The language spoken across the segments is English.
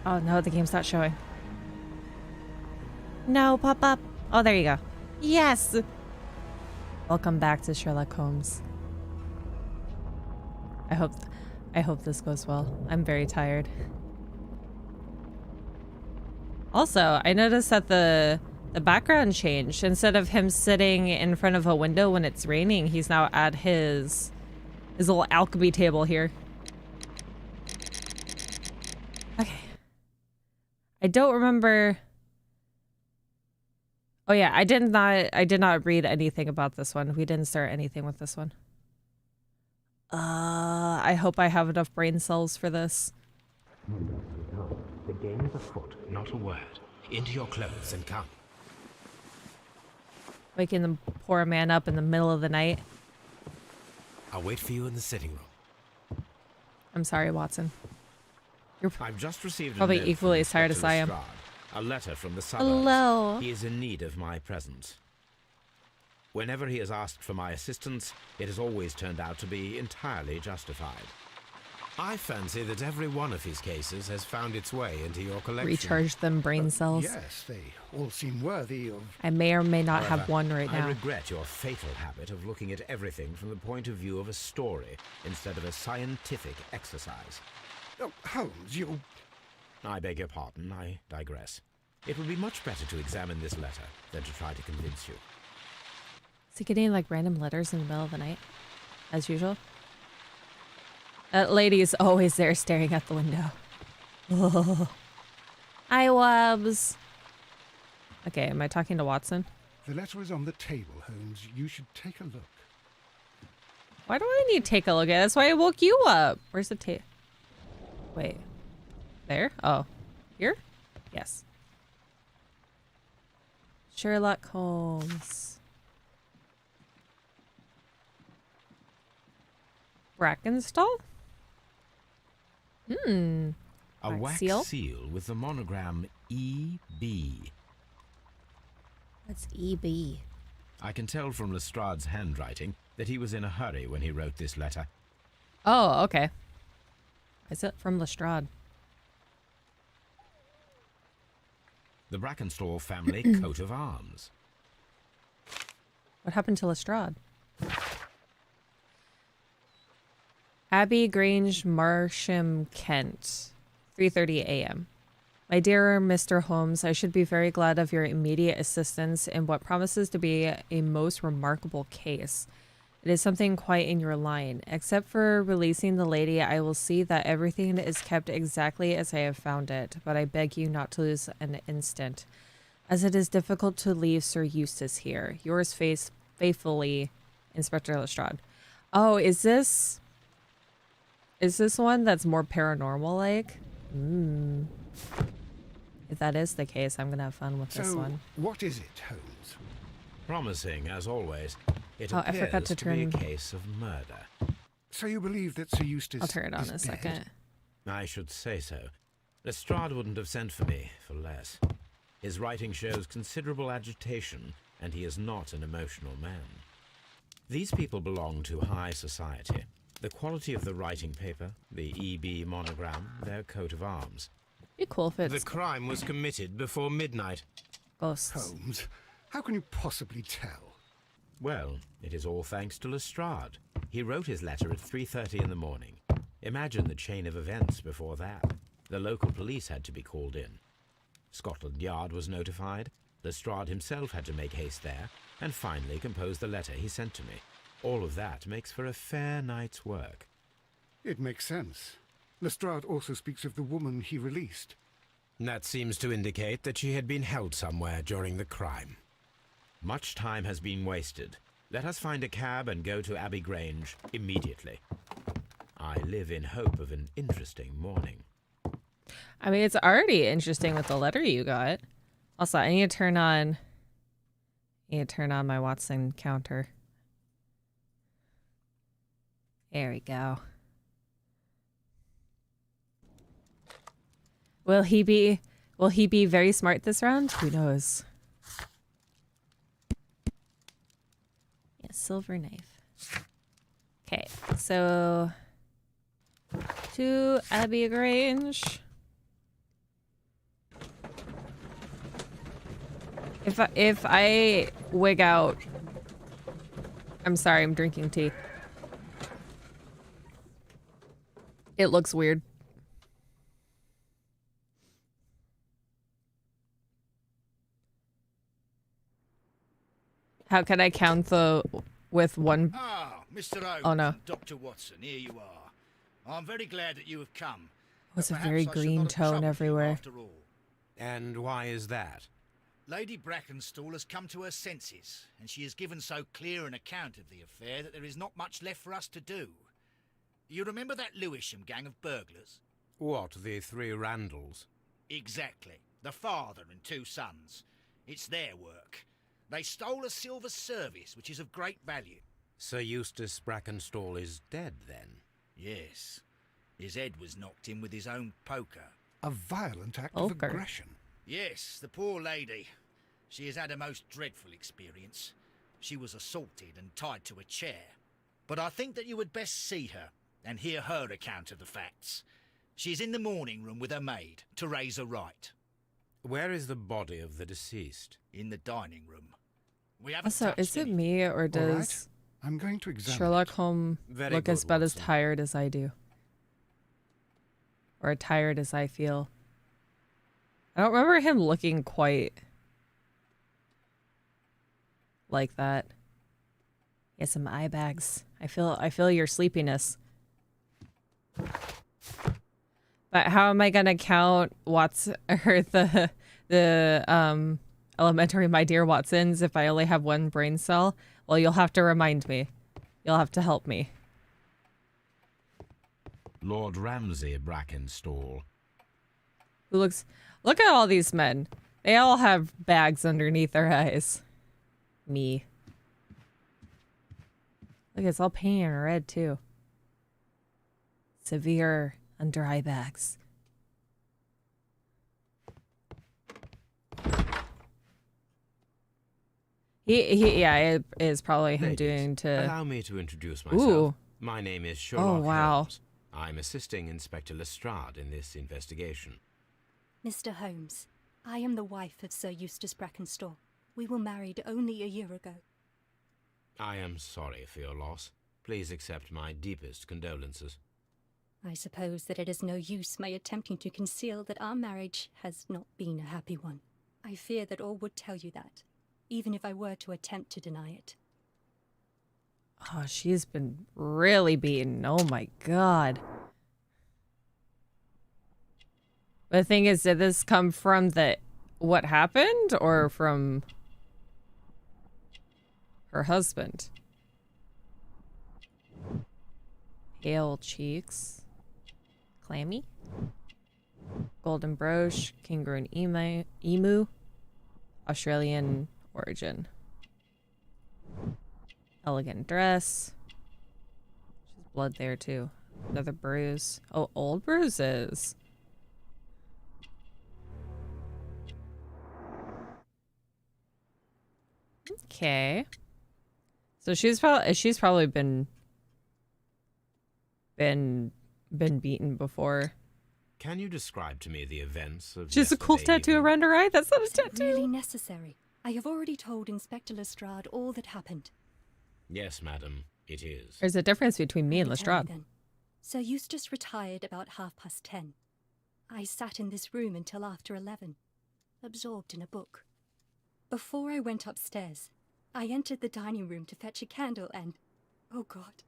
Oh no, the game's not showing. No, pop up. Oh, there you go. Yes! Welcome back to Sherlock Holmes. I hope this goes well. I'm very tired. Also, I noticed that the background changed. Instead of him sitting in front of a window when it's raining, he's now at his little alchemy table here. Okay. I don't remember. Oh yeah, I did not read anything about this one. We didn't start anything with this one. I hope I have enough brain cells for this. No, the game is afoot, not a word. Into your clothes and come. Waking the poor man up in the middle of the night. I'll wait for you in the sitting room. I'm sorry, Watson. I've just received probably a note equally from as tired as I am. Lestrade, a letter from the suburbs. Hello. He is in need of my presence. Whenever he has asked for my assistance, it has always turned out to be entirely justified. I fancy that every one of his cases has found its way into your collection. Recharge them brain cells. Yes, they all seem worthy of... I may or may not However, have one right now. I regret your fatal habit of looking at everything from the point of view of a story instead of a scientific exercise. Oh, Holmes, you... I beg your pardon, I digress. It would be much better to examine this letter than to try to convince you. Is he getting like random letters in the middle of the night? As usual? That lady is always there staring at the window. Oh. Hi, Wubs. Okay, am I talking to Watson? The letter is on the table, Holmes. You should take a look. Why do I need to take a look at it? That's why I woke you up. Where's the tape? Wait. There? Oh. Here? Yes. Sherlock Holmes. Brackenstall? A wax seal with the monogram E.B. What's E.B.? I can tell from Lestrade's handwriting that he was in a hurry when he wrote this letter. Oh, okay. Is it from Lestrade? The Brackenstall family coat of arms. What happened to Lestrade? Abbey Grange, Marsham, Kent. 3:30 a.m. My dear Mr. Holmes, I should be very glad of your immediate assistance in what promises to be a most remarkable case. It is something quite in your line. Except for releasing the lady, I will see that everything is kept exactly as I have found it, but I beg you not to lose an instant, as it is difficult to leave Sir Eustace here. Yours faithfully, Inspector Lestrade. Oh, is this one that's more paranormal-like? If that is the case, I'm gonna have fun with this one. What is it, Holmes? Promising, as always. It I forgot to turn... be a case of murder. So you believe that Sir Eustace I'll turn it on in a second. Dead? I should say so. Lestrade wouldn't have sent for me for less. His writing shows considerable agitation, and he is not an emotional man. These people belong to high society. The quality of the writing paper, the EB monogram, their coat of arms. Be cool if it's The crime was committed before midnight. ghosts. Holmes, how can you possibly tell? Well, it is all thanks to Lestrade. He wrote his letter at 3:30 in the morning. Imagine the chain of events before that. The local police had to be called in. Scotland Yard was notified. Lestrade himself had to make haste there, and finally compose the letter he sent to me. All of that makes for a fair night's work. It makes sense. Lestrade also speaks of the woman he released. That seems to indicate that she had been held somewhere during the crime. Much time has been wasted. Let us find a cab and go to Abbey Grange immediately. I live in hope of an interesting morning. I mean, it's already interesting with the letter you got. Also, I need to turn on my Watson counter. There we go. Will he be very smart this round? Who knows? Yeah, silver knife. Okay, so to Abbey Grange. If I wig out, I'm sorry, I'm drinking tea. It looks weird. How can I count the with one? Ah, Mr. Holmes Oh no, and Dr. Watson, here you are. I'm very glad that you have come. it was a but very perhaps I should green not have tone troubled you everywhere. after all. And why is that? Lady Brackenstall has come to her senses, and she has given so clear an account of the affair that there is not much left for us to do. You remember that Lewisham gang of burglars? What, the 3 Randalls? Exactly. The father and 2 sons. It's their work. They stole a silver service, which is of great value. Sir Eustace Brackenstall is dead, then? Yes. His head was knocked in with his own poker. A violent act of Poker. aggression. Yes, the poor lady. She has had a most dreadful experience. She was assaulted and tied to a chair. But I think that you would best see her and hear her account of the facts. She's in the morning room with her maid, Teresa Wright. Where is the body of the deceased? In the dining room. We haven't Also, touched is it anything. me or All does right. I'm going to examine Sherlock it. Holmes Very look as good, about as Watson. tired as I do? Or tired as I feel? I don't remember him looking quite like that. He has some eye bags. I feel your sleepiness. But how am I gonna count the elementary my dear Watsons if I only have 1 brain cell? Well, you'll have to remind me. You'll have to help me. Lord Ramsay Brackenstall. Look at all these men. They all have bags underneath their eyes. Me. Look, it's all painted in red too. Severe under eye bags. Yeah, it is probably him Ladies, doing to. allow me to introduce myself. Ooh. My name is Sherlock wow. Holmes. I'm assisting Inspector Lestrade in this investigation. Mr. Holmes, I am the wife of Sir Eustace Brackenstall. We were married only a year ago. I am sorry for your loss. Please accept my deepest condolences. I suppose that it is no use my attempting to conceal that our marriage has not been a happy one. I fear that all would tell you that, even if I were to attempt to deny it. Oh, she's been really beaten. Oh my god. The thing is, did this come from what happened or from her husband? Pale cheeks. Clammy. Golden brooch. Kangaroo emu. Australian origin. Elegant dress. There's blood there too. Another bruise. Oh, old bruises. Okay. So she's probably been beaten before. Can you describe to me the events of She has a cool yesterday tattoo evening? around her eye. That's not a Is it tattoo. really necessary? I have already told Inspector Lestrade all that happened. Yes, madam, it is. There's a difference between me and Let me tell you Lestrade. then. Sir Eustace retired about 10:30. I sat in this room until after 11, absorbed in a book. Before I went upstairs, I entered the dining room to fetch a candle and, oh God,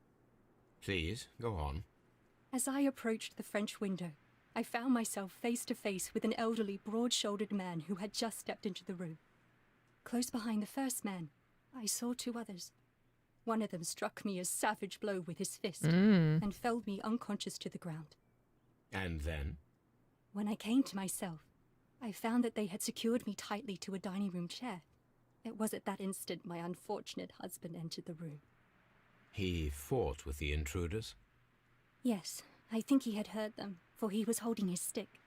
Please, go on. as I approached the French window, I found myself face to face with an elderly, broad-shouldered man who had just stepped into the room. Close behind the first man, I saw 2 others. One of them struck me a savage blow with his fist and felled me unconscious to the ground. And then? When I came to myself, I found that they had secured me tightly to a dining room chair. It was at that instant my unfortunate husband entered the room. He fought with the intruders? Yes, I think he had heard them, for he was holding his stick.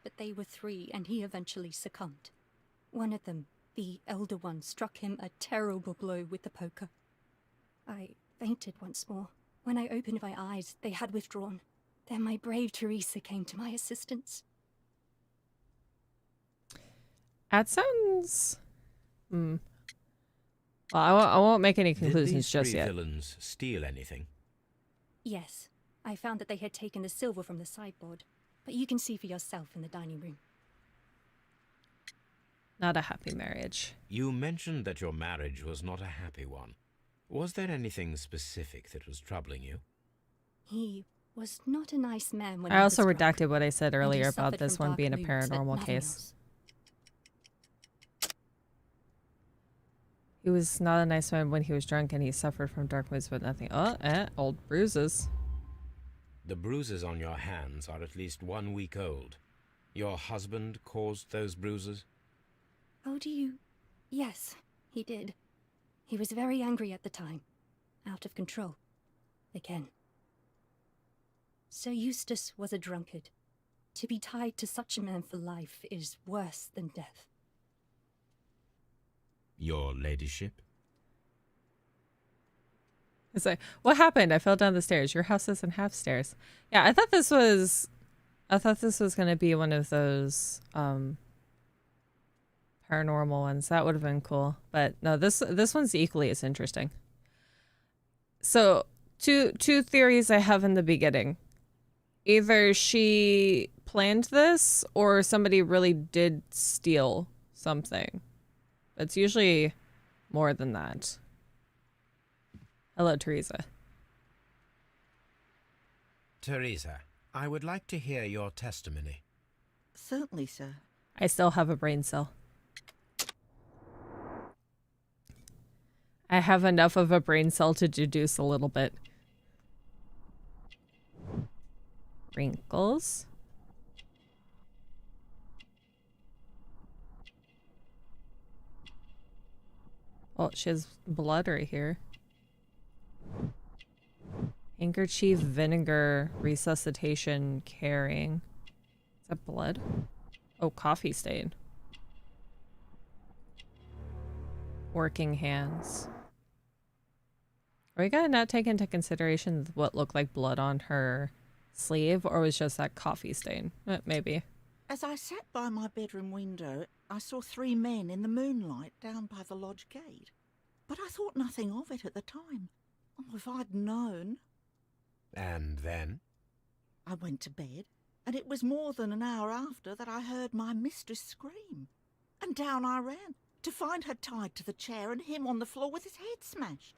But they were 3, and he eventually succumbed. One of them, the elder one, struck him a terrible blow with the poker. I fainted once more. When I opened my eyes, they had withdrawn. Then my brave Teresa came to my assistance. That sounds Well, I won't make any Did conclusions these just three yet. villains steal anything? Yes, I found that they had taken the silver from the sideboard, but you can see for yourself in the dining room. Not a happy marriage. You mentioned that your marriage was not a happy one. Was there anything specific that was troubling you? He was not a nice man when I he also was drunk, redacted what I said and he earlier about suffered this from one dark being a moods, but paranormal nothing case. else. He was not a nice man when he was drunk, and he suffered from dark moods, but nothing. Old bruises. The bruises on your hands are at least 1 week old. Your husband caused those bruises? Oh, do you? Yes, he did. He was very angry at the time. Out of control. Again. Sir Eustace was a drunkard. To be tied to such a man for life is worse than death. Your ladyship? It's like, what happened? I fell down the stairs. Your house doesn't have stairs. Yeah, I thought this was gonna be one of those paranormal ones. That would have been cool. But no, this one's equally as interesting. So two theories I have in the beginning. Either she planned this or somebody really did steal something. It's usually more than that. Hello, Teresa. Teresa, I would like to hear your testimony. Certainly, sir. I still have a brain cell. I have enough of a brain cell to deduce a little bit. Wrinkles. Oh, she has blood right here. Handkerchief, vinegar, resuscitation, carrying. Is that blood? Oh, coffee stain. Working hands. Are we gonna not take into consideration what looked like blood on her sleeve, or was just that coffee stain? Maybe. As I sat by my bedroom window, I saw 3 men in the moonlight down by the lodge gate. But I thought nothing of it at the time. Oh, if I'd known. And then? I went to bed, and it was more than an hour after that I heard my mistress scream. And down I ran, to find her tied to the chair and him on the floor with his head smashed.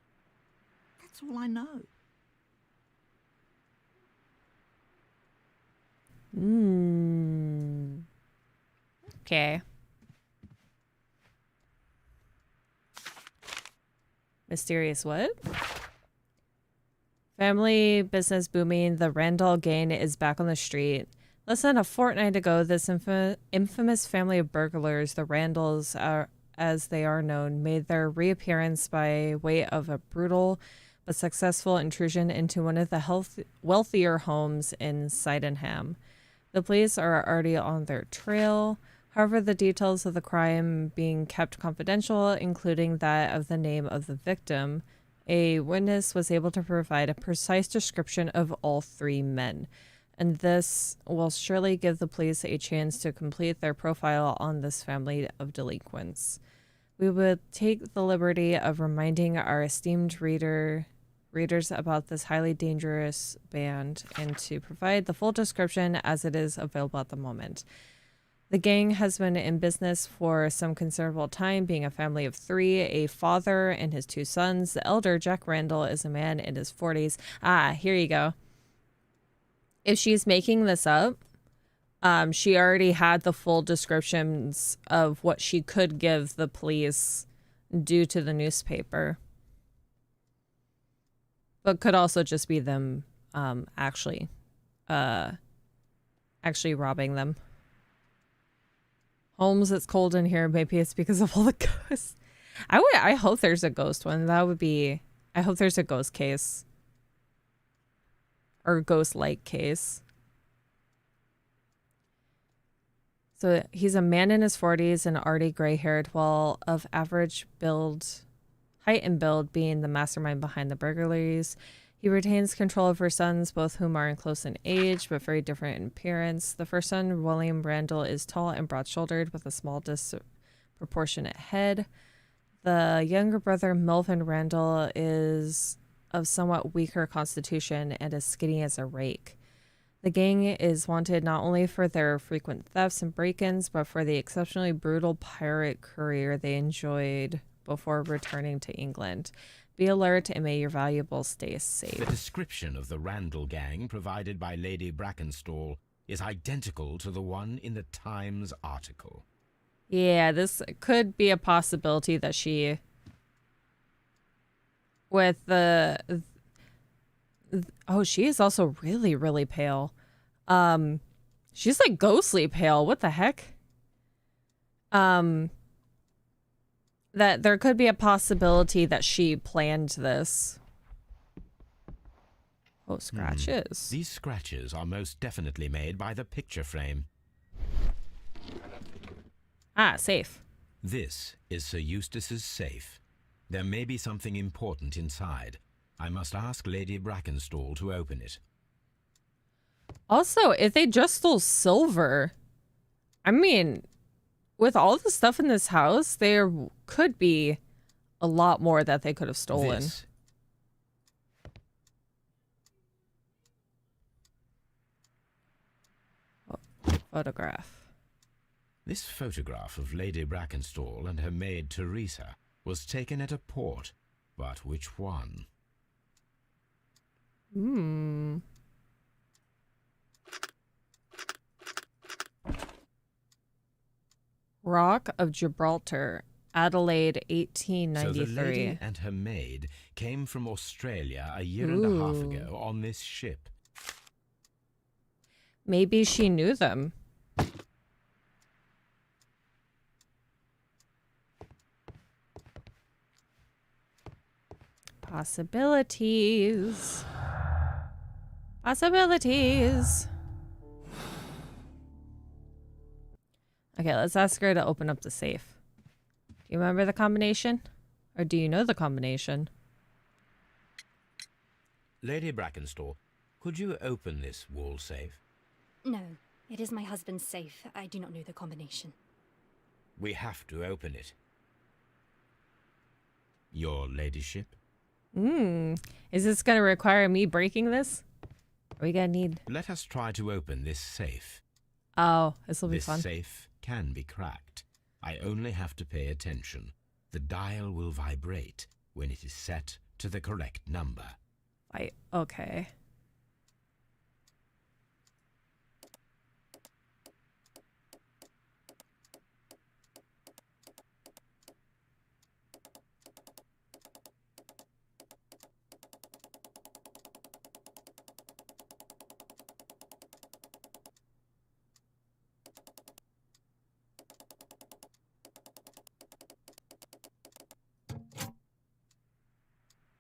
That's all I know. Okay. Mysterious what? Family business booming. The Randall gang is back on the street. Less than a fortnight ago, this infamous family of burglars, the Randalls, as they are known, made their reappearance by way of a brutal but successful intrusion into one of the wealthier homes in Sydenham. The police are already on their trail. However, the details of the crime being kept confidential, including that of the name of the victim, a witness was able to provide a precise description of all 3 men. And this will surely give the police a chance to complete their profile on this family of delinquents. We would take the liberty of reminding our esteemed readers about this highly dangerous band and to provide the full description as it is available at the moment. The gang has been in business for some considerable time, being a family of 3, a father and his 2 sons. The elder, Jack Randall, is a man in his 40s. Ah, here you go. If she's making this up, she already had the full descriptions of what she could give the police due to the newspaper. But could also just be them actually robbing them. Holmes, it's cold in here. Maybe it's because of all the ghosts. I hope there's a ghost one. That would be... I hope there's a ghost case. Or ghost-like case. So he's a man in his 40s and already gray-haired, while of average height and build, being the mastermind behind the burglaries. He retains control of her sons, both whom are close in age, but very different in appearance. The first son, William Randall, is tall and broad-shouldered with a small disproportionate head. The younger brother, Melvin Randall, is of somewhat weaker constitution and as skinny as a rake. The gang is wanted not only for their frequent thefts and break-ins, but for the exceptionally brutal pirate career they enjoyed before returning to England. Be alert and may your valuables stay safe. The description of the Randall gang provided by Lady Brackenstall is identical to the one in the Times article. Yeah, this could be a possibility that she... With the... Oh, she is also really, really pale. She's like ghostly pale. What the heck? That there could be a possibility that she planned this. Oh, scratches. These scratches are most definitely made by the picture frame. Ah, safe. This is Sir Eustace's safe. There may be something important inside. I must ask Lady Brackenstall to open it. Also, if they just stole silver, I mean, with all the stuff in this house, there could be a lot more that they could have stolen. This Photograph. This photograph of Lady Brackenstall and her maid Teresa was taken at a port, but which one? Rock of Gibraltar, Adelaide, 1893. So the lady and her maid came from Australia a year and a half ago on this ship. Maybe she knew them. Possibilities. Possibilities. Okay, let's ask her to open up the safe. Do you remember the combination? Or do you know the combination? Lady Brackenstall, could you open this wall safe? No, it is my husband's safe. I do not know the combination. We have to open it. Your ladyship? Is this going to require me breaking this? Are we going to need... Let us try to open this safe. Oh, this will be This fun. safe can be cracked. I only have to pay attention. The dial will vibrate when it is set to the correct number. Okay.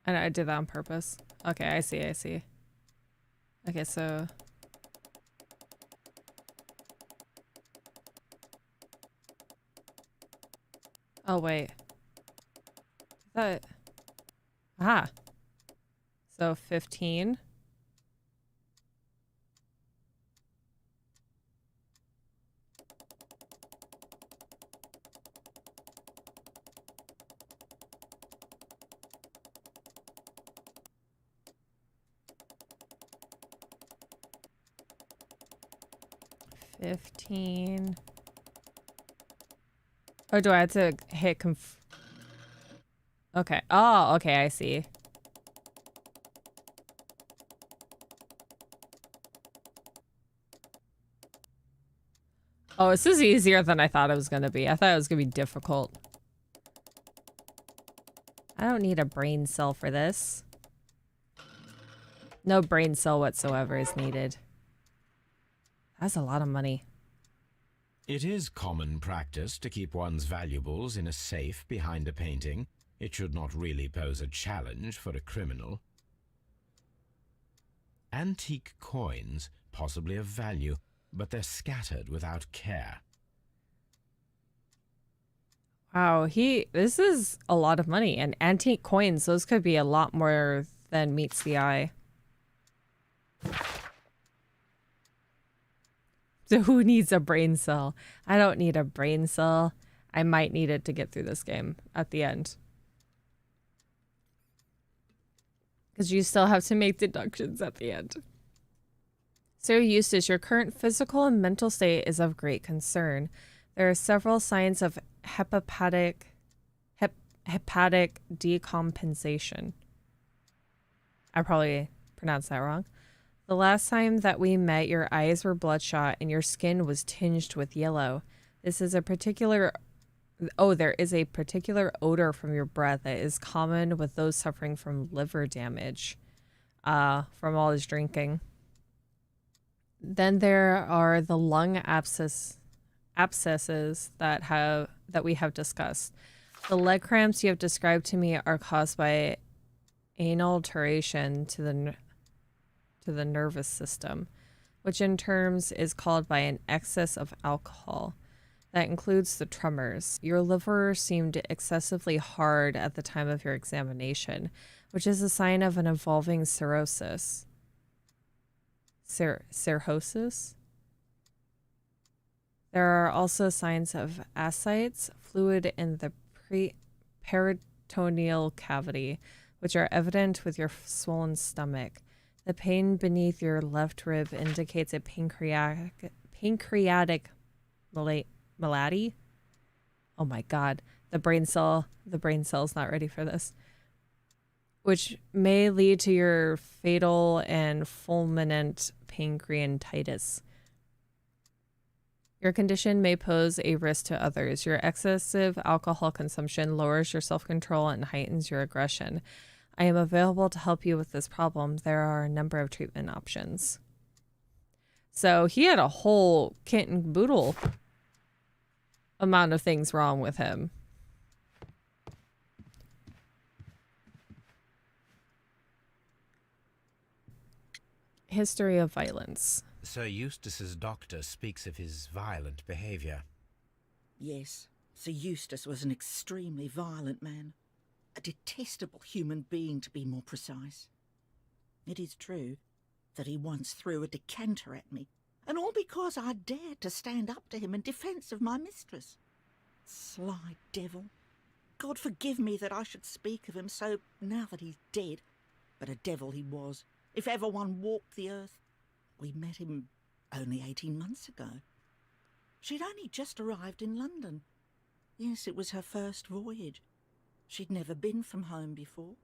And I did that on purpose. Okay, I see. Okay, so... Oh, wait. That... Ah. So, 15. Oh, do I have to hit Okay. Oh, okay, I see. Oh, this is easier than I thought it was going to be. I thought it was going to be difficult. I don't need a brain cell for this. No brain cell whatsoever is needed. That's a lot of money. It is common practice to keep one's valuables in a safe behind a painting. It should not really pose a challenge for a criminal. Antique coins, possibly of value, but they're scattered without care. Wow, this is a lot of money. And antique coins, those could be a lot more than meets the eye. So who needs a brain cell? I don't need a brain cell. I might need it to get through this game at the end. Because you still have to make deductions at the end. Sir Eustace, your current physical and mental state is of great concern. There are several signs of hepatic decompensation. I probably pronounced that wrong. The last time that we met, your eyes were bloodshot and your skin was tinged with yellow. This is a particular... Oh, there is a particular odor from your breath that is common with those suffering from liver damage from all this drinking. Then there are the lung abscesses that we have discussed. The leg cramps you have described to me are caused by inalteration to the nervous system, which in terms is called by an excess of alcohol. That includes the tremors. Your liver seemed excessively hard at the time of your examination, which is a sign of an evolving cirrhosis. Cirrhosis? There are also signs of ascites, fluid in the peritoneal cavity, which are evident with your swollen stomach. The pain beneath your left rib indicates a pancreatic malady. Oh my god, the brain cell's not ready for this. Which may lead to your fatal and fulminant pancreatitis. Your condition may pose a risk to others. Your excessive alcohol consumption lowers your self-control and heightens your aggression. I am available to help you with this problem. There are a number of treatment options. So he had a whole kit and boodle amount of things wrong with him. History of violence. Sir Eustace's doctor speaks of his violent behaviour. Yes, Sir Eustace was an extremely violent man. A detestable human being, to be more precise. It is true that he once threw a decanter at me, and all because I dared to stand up to him in defence of my mistress. Sly devil. God forgive me that I should speak of him so now that he's dead, but a devil he was, if ever one walked the earth. We met him only 18 months ago. She'd only just arrived in London. Yes, it was her first voyage. She'd never been from home before.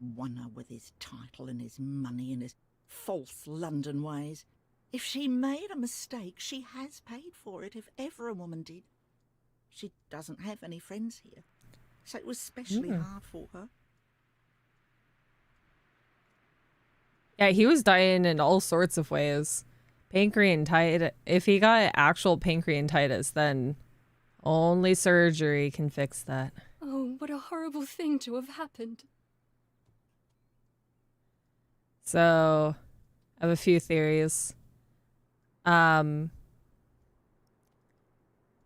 Wonder with his title and his money and his false London ways. If she made a mistake, she has paid for it, if ever a woman did. She doesn't have any friends here, so it was especially hard for her. Yeah, he was dying in all sorts of ways. Pancreatitis. If he got actual pancreatitis, then only surgery can fix that. Oh, what a horrible thing to have happened. So, I have a few theories.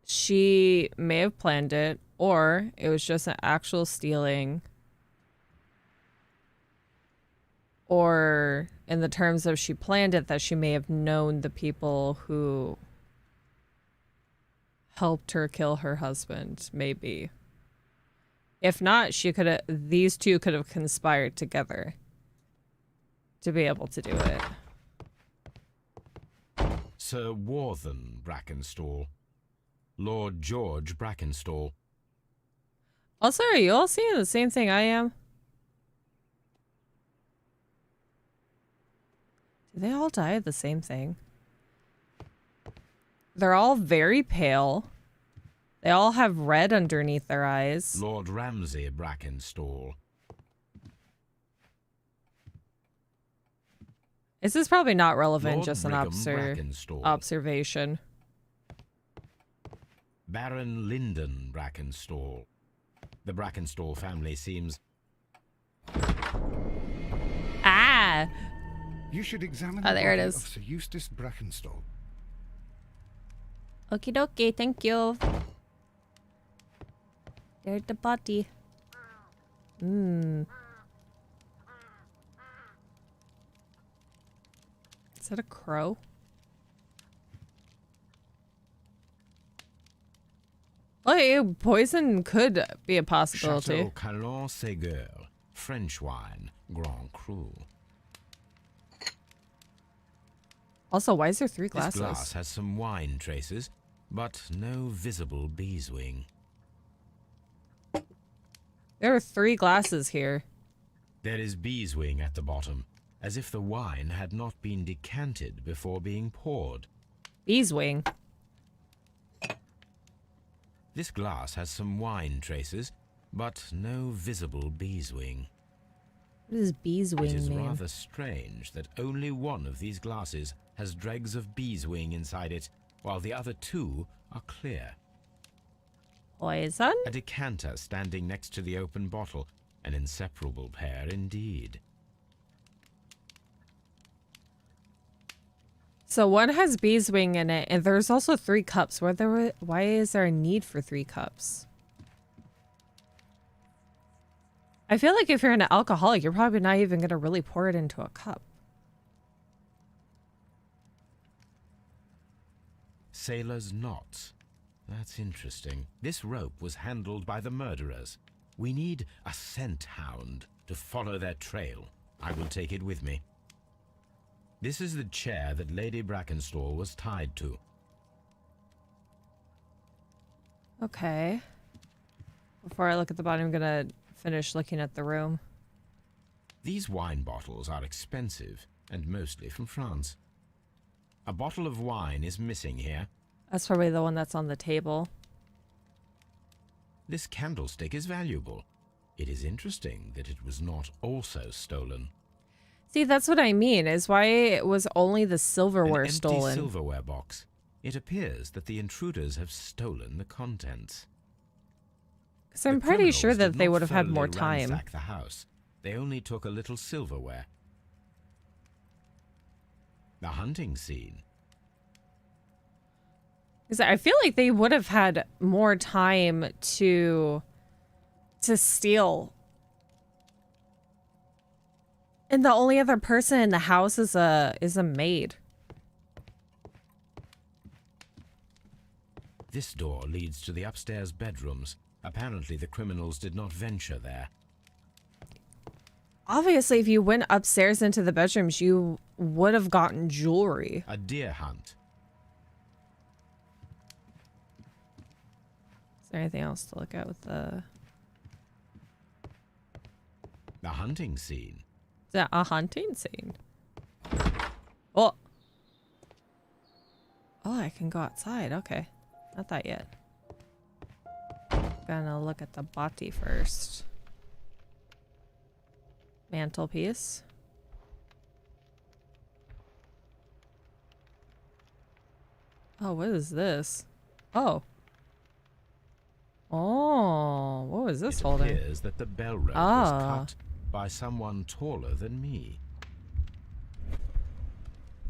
She may have planned it, or it was just an actual stealing. Or in the terms of she planned it, that she may have known the people who helped her kill her husband, maybe. If not, these two could have conspired together to be able to do it. Sir Warthen Brackenstall. Lord George Brackenstall. Also, are you all seeing the same thing I am? Do they all die of the same thing? They're all very pale. They all have red underneath their eyes. Lord Ramsay Brackenstall. This is probably not relevant, Lord just an Brigham Brackenstall. observation. Baron Lyndon Brackenstall. The Brackenstall family seems... Ah! You should examine Oh, the there it body is. of Sir Eustace Brackenstall. Okie dokie, thank you. There's the body. Is that a crow? Oh, yeah, poison could be a possibility. Chateau Calon Ségur, French wine, Grand Cru. Also, why is there 3 This glasses? glass has some wine traces, but no visible beeswing. There are 3 glasses here. There is beeswing at the bottom, as if the wine had not been decanted before being poured. Beeswing. This glass has some wine traces, but no visible beeswing. What does It beeswing is mean? rather strange that only one of these glasses has dregs of beeswing inside it, while the other 2 are clear. Poison? A decanter standing next to the open bottle, an inseparable pair indeed. So one has beeswing in it, and there's also 3 cups. Why is there a need for 3 cups? I feel like if you're an alcoholic, you're probably not even going to really pour it into a cup. Sailor's knots. That's interesting. This rope was handled by the murderers. We need a scent hound to follow their trail. I will take it with me. This is the chair that Lady Brackenstall was tied to. Okay. Before I look at the bottom, I'm going to finish looking at the room. These wine bottles are expensive and mostly from France. A bottle of wine is missing here. That's probably the one that's on the table. This candlestick is valuable. It is interesting that it was not also stolen. See, that's what I mean, is why it was only the silverware An empty stolen. silverware box. It appears that the intruders have stolen the contents. Because I'm The pretty sure criminals that did they not would have had thoroughly more time. ransack the house. They only took a little silverware. The hunting scene. 'Cause I feel like they would have had more time to steal. And the only other person in the house is a maid. This door leads to the upstairs bedrooms. Apparently the criminals did not venture there. Obviously, if you went upstairs into the bedrooms, you would have gotten jewelry. A deer hunt. Is there anything else to look at with the... The hunting scene. Is that a hunting scene? Oh. Oh, I can go outside. Okay. Not that yet. Gonna look at the body first. Mantelpiece. Oh, what is this? Oh. Oh, what was this It holding? appears that the bell rope was cut by someone taller than me.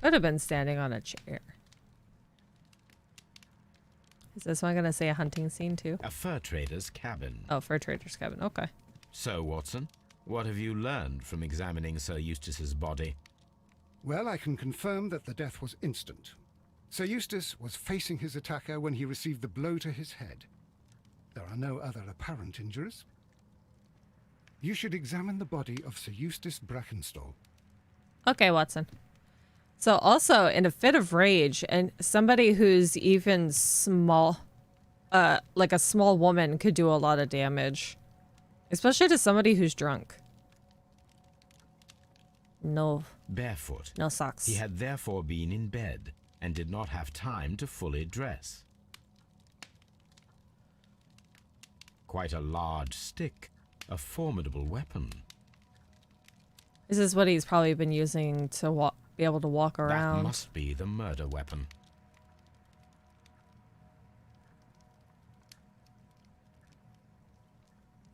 Could have been standing on a chair. Is this one gonna say a hunting scene too? A fur trader's cabin. Oh, fur trader's cabin. Okay. So, Watson, what have you learned from examining Sir Eustace's body? Well, I can confirm that the death was instant. Sir Eustace was facing his attacker when he received the blow to his head. There are no other apparent injuries. You should examine the body of Sir Eustace Brackenstall. Okay, Watson. So also in a fit of rage, and somebody who's even small, like a small woman could do a lot of damage, especially to somebody who's drunk. No Barefoot. socks. He had therefore been in bed and did not have time to fully dress. Quite a large stick, a formidable weapon. This is what he's probably been using to be able to walk That around. must be the murder weapon.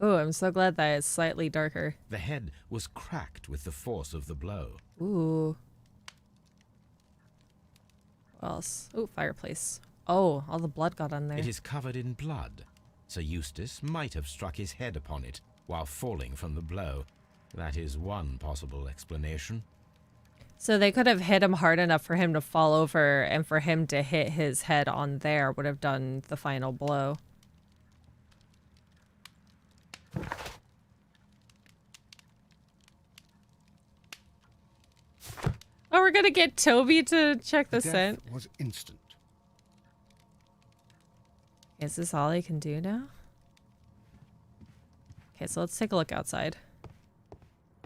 Ooh, I'm so glad that it's slightly darker. The head was cracked with the force of the blow. Ooh. What else? Ooh, fireplace. Oh, all the blood got on there. It is covered in blood. Sir Eustace might have struck his head upon it while falling from the blow. That is one possible explanation. So they could have hit him hard enough for him to fall over, and for him to hit his head on there would have done the final blow. Oh, we're gonna get Toby to check the Death scent. was instant. Is this all I can do now? Okay, so let's take a look outside.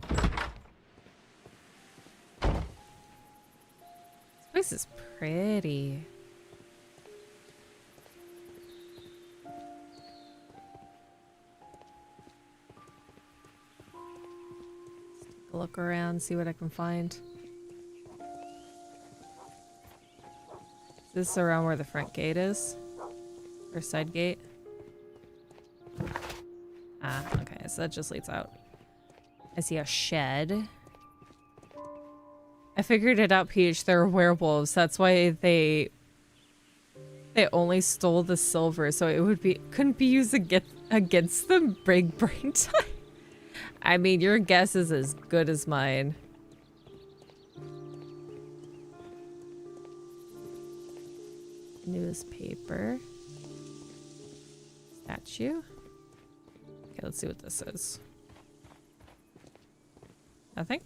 This place is pretty. Let's take a look around, see what I can find. Is this around where the front gate is? Or side gate? Ah, okay, so that just leads out. I see a shed. I figured it out, Peach. They're werewolves. That's why they only stole the silver, so it couldn't be used against them. Big brain time. I mean, your guess is as good as mine. Newspaper. Statue. Okay, let's see what this is. Nothing?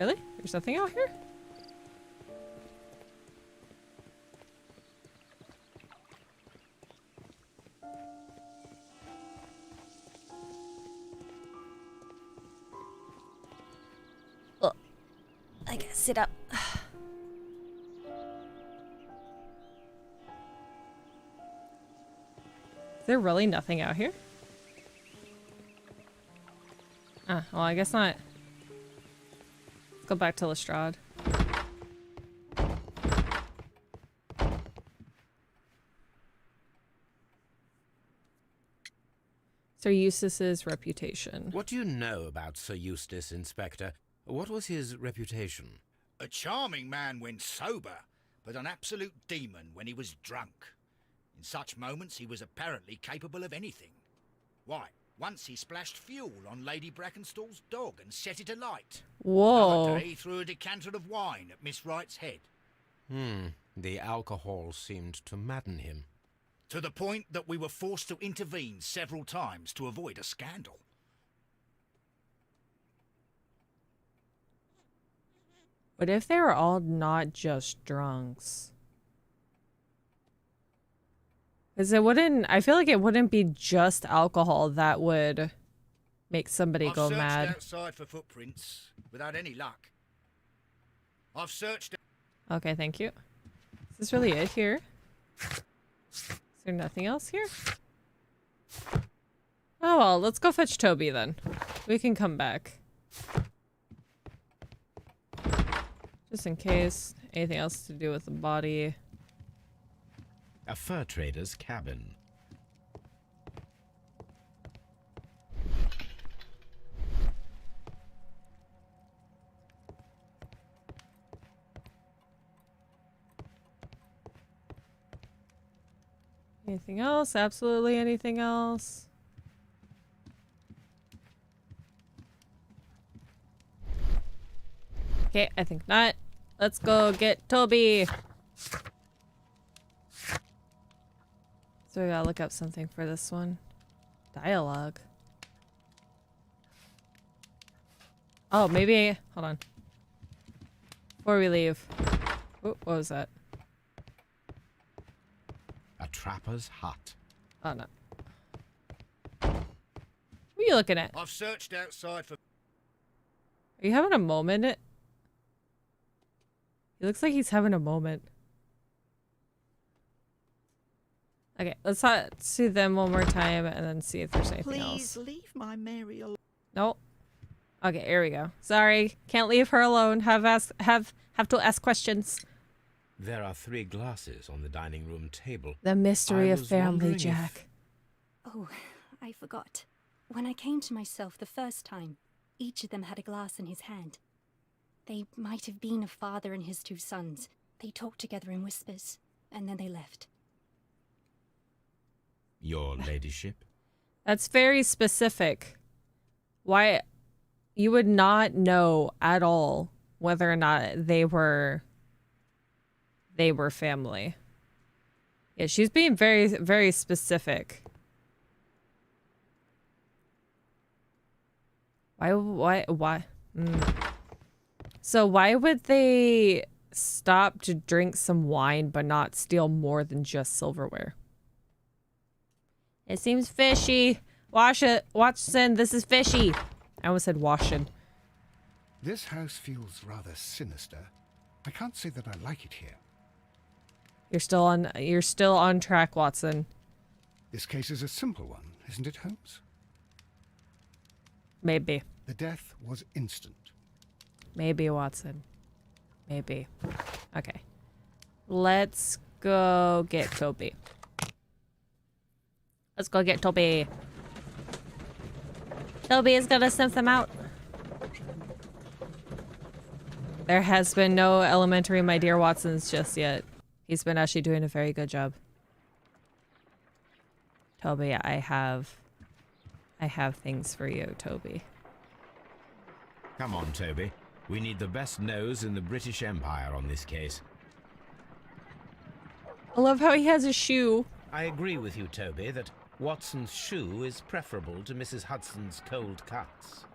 Really? There's nothing out here? Ugh. I gotta sit up. Is there really nothing out here? Ah, well, I guess not. Let's go back to Lestrade. Sir Eustace's reputation. What do you know about Sir Eustace, Inspector? What was his reputation? A charming man when sober, but an absolute demon when he was drunk. In such moments he was apparently capable of anything. Why, once he splashed fuel on Lady Brackenstall's dog and set it alight. Whoa. Another day he threw a decanter of wine at Miss Wright's head. The alcohol seemed to madden him. To the point that we were forced to intervene several times to avoid a scandal. What if they were all not just drunks? Because I feel like it wouldn't be just alcohol that would make somebody go I've mad. searched outside for footprints without any luck. I've searched. Okay, thank you. Is this really it here? Is there nothing else here? Oh well, let's go fetch Toby then. We can come back. Just in case. Anything else to do with the body? A fur trader's cabin. Anything else? Absolutely anything else? Okay, I think not. Let's go get Toby. So we gotta look up something for this one. Dialogue. Oh, maybe. Hold on. Before we leave. Oh, what was that? A trapper's hut. Oh, no. What are you looking at? I've searched outside for. Are you having a moment? He looks like he's having a moment. Okay, let's see them one more time and then see if there's anything Please else. leave my Mary alone. Nope. Okay, here we go. Sorry, can't leave her alone. Have to ask questions. There are 3 glasses on the dining room table. The mystery I of was family, wondering Jack. Oh, I forgot. When I came to myself the first time, each of them had a glass in his hand. They might have been a father and his 2 sons. They talked together in whispers, and then they left. Your ladyship? That's very specific. Why you would not know at all whether or not they were family. Yeah, she's being very, very specific. Why? So why would they stop to drink some wine but not steal more than just silverware? It seems fishy. Watson, this is fishy. I almost said washing. This house feels rather sinister. I can't say that I like it here. You're still on track, Watson. This case is a simple one, isn't it, Holmes? Maybe. The death was instant. Maybe, Watson. Maybe. Okay. Let's go get Toby. Let's go get Toby. Toby is gonna sniff them out. There has been no elementary my dear Watsons just yet. He's been actually doing a very good job. Toby, I have things for you, Toby. Come on, Toby. We need the best nose in the British Empire on this case. I love how he has a shoe. I agree with you, Toby, that Watson's shoe is preferable to Mrs. Hudson's cold cuts.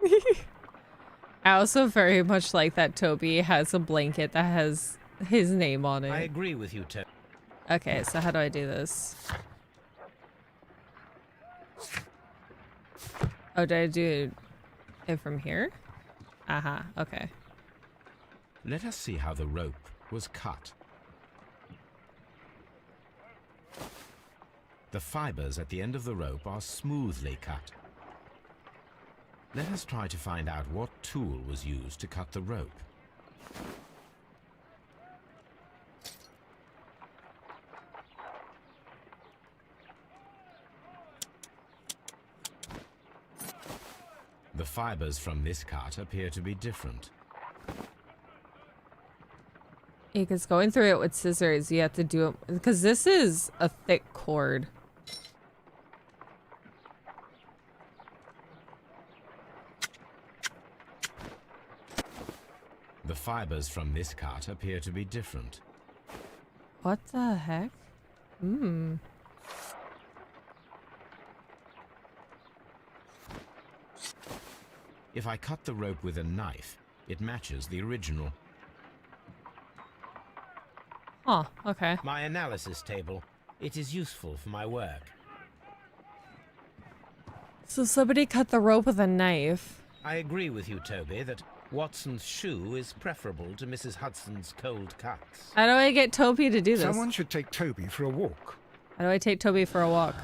I also very much like that Toby has a blanket that has his name on it. I agree with you, Toby. Okay, so how do I do this? Oh, did I do it from here? Aha, okay. Let us see how the rope was cut. The fibers at the end of the rope are smoothly cut. Let us try to find out what tool was used to cut the rope. The fibers from this cut appear to be different. Because going through it with scissors, you have to do it because this is a thick cord. The fibers from this cut appear to be different. What the heck? If I cut the rope with a knife, it matches the original. Oh, okay. My analysis table. It is useful for my work. So somebody cut the rope with a knife. I agree with you, Toby, that Watson's shoe is preferable to Mrs. Hudson's cold cuts. How do I get Toby to do this? Someone should take Toby for a walk. How do I take Toby for a walk?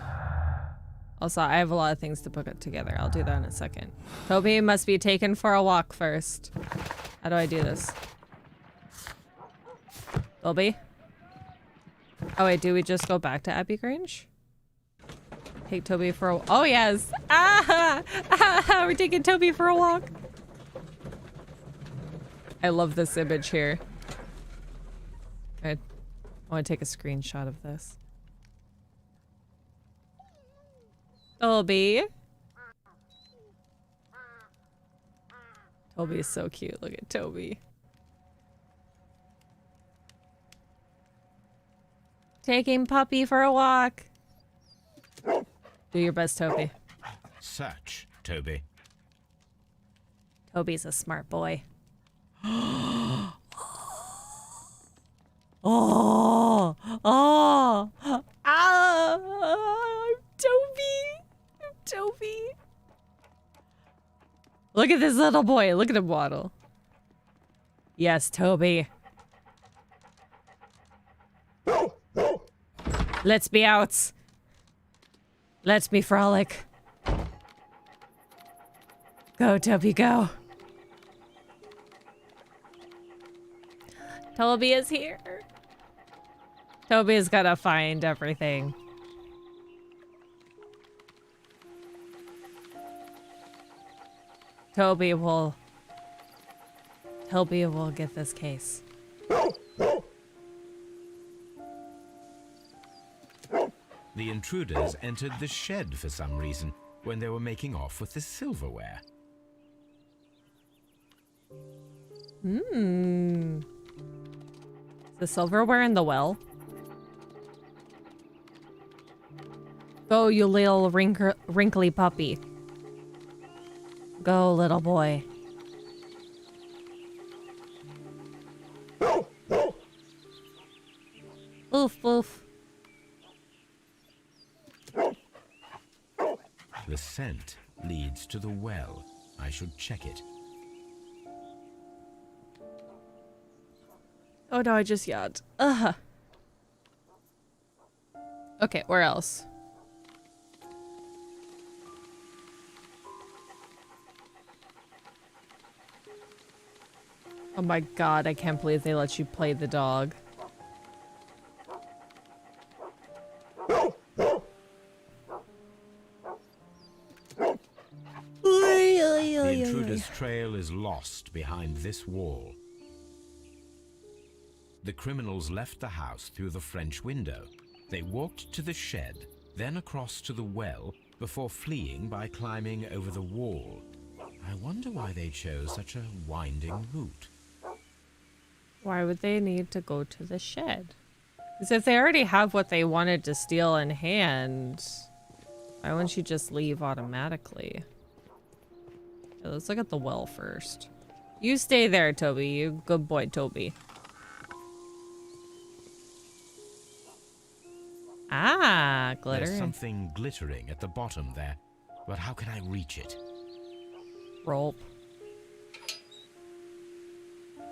Also, I have a lot of things to put it together. I'll do that in a second. Toby must be taken for a walk first. How do I do this? Toby? Oh wait, do we just go back to Abbey Grange? Take Toby for a... Oh yes! Ah! Ah! We're taking Toby for a walk. I love this image here. I want to take a screenshot of this. Toby. Toby is so cute. Look at Toby. Taking Puppy for a walk. Do your best, Toby. Search, Toby. Toby's a smart boy. Oh! Oh! Ah! Toby! Toby! Look at this little boy. Look at him waddle. Yes, Toby. Let's be out. Let's be frolic. Go, Toby, go. Toby is here. Toby's gotta find everything. Toby will get this case. The intruders entered the shed for some reason when they were making off with the silverware. The silverware in the well. Go, you little wrinkly puppy. Go, little boy. Oof, oof. The scent leads to the well. I should check it. Oh no, I just yawned. Ugh. Okay, where else? Oh my god, I can't believe they let you play the dog. The intruder's trail is lost behind this wall. The criminals left the house through the French window. They walked to the shed, then across to the well, before fleeing by climbing over the wall. I wonder why they chose such a winding route. Why would they need to go to the shed? Because if they already have what they wanted to steal in hand, why wouldn't you just leave automatically? Okay, let's look at the well first. You stay there, Toby. You good boy, Toby. Ah, glitter. There's something glittering at the bottom there, but how can I reach it? Rope.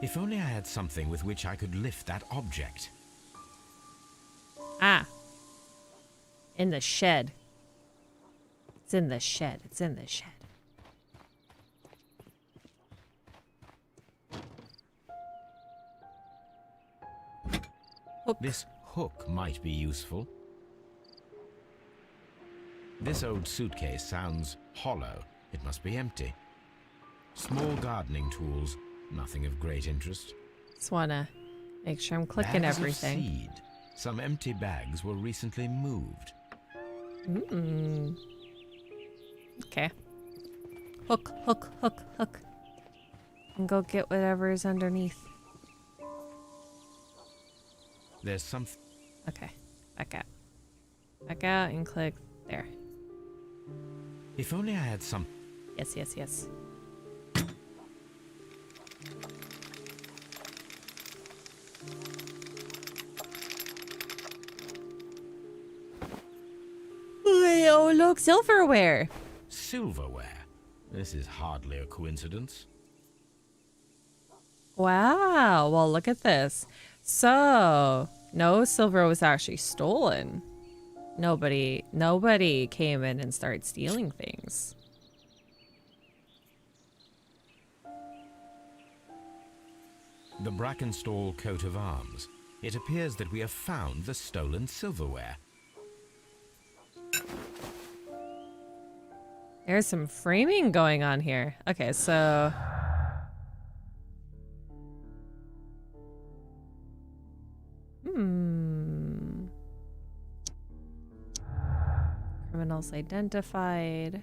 If only I had something with which I could lift that object. Ah. In the shed. It's in the shed. It's in the shed. Hook. This hook might be useful. This old suitcase sounds hollow. It must be empty. Small gardening tools, nothing of great interest. Just wanna make sure I'm clicking Bags everything. Of seed. Some empty bags were recently moved. Okay. Hook, hook, hook, hook. And go get whatever is underneath. There's something. Okay. Back out. Back out and click there. If only I had some. Yes, yes, yes. Oh, look, silverware. Silverware. This is hardly a coincidence. Wow. Well, look at this. So, no silver was actually stolen. Nobody came in and started stealing things. The Brackenstall coat of arms. It appears that we have found the stolen silverware. There's some framing going on here. Okay, so... Criminals identified.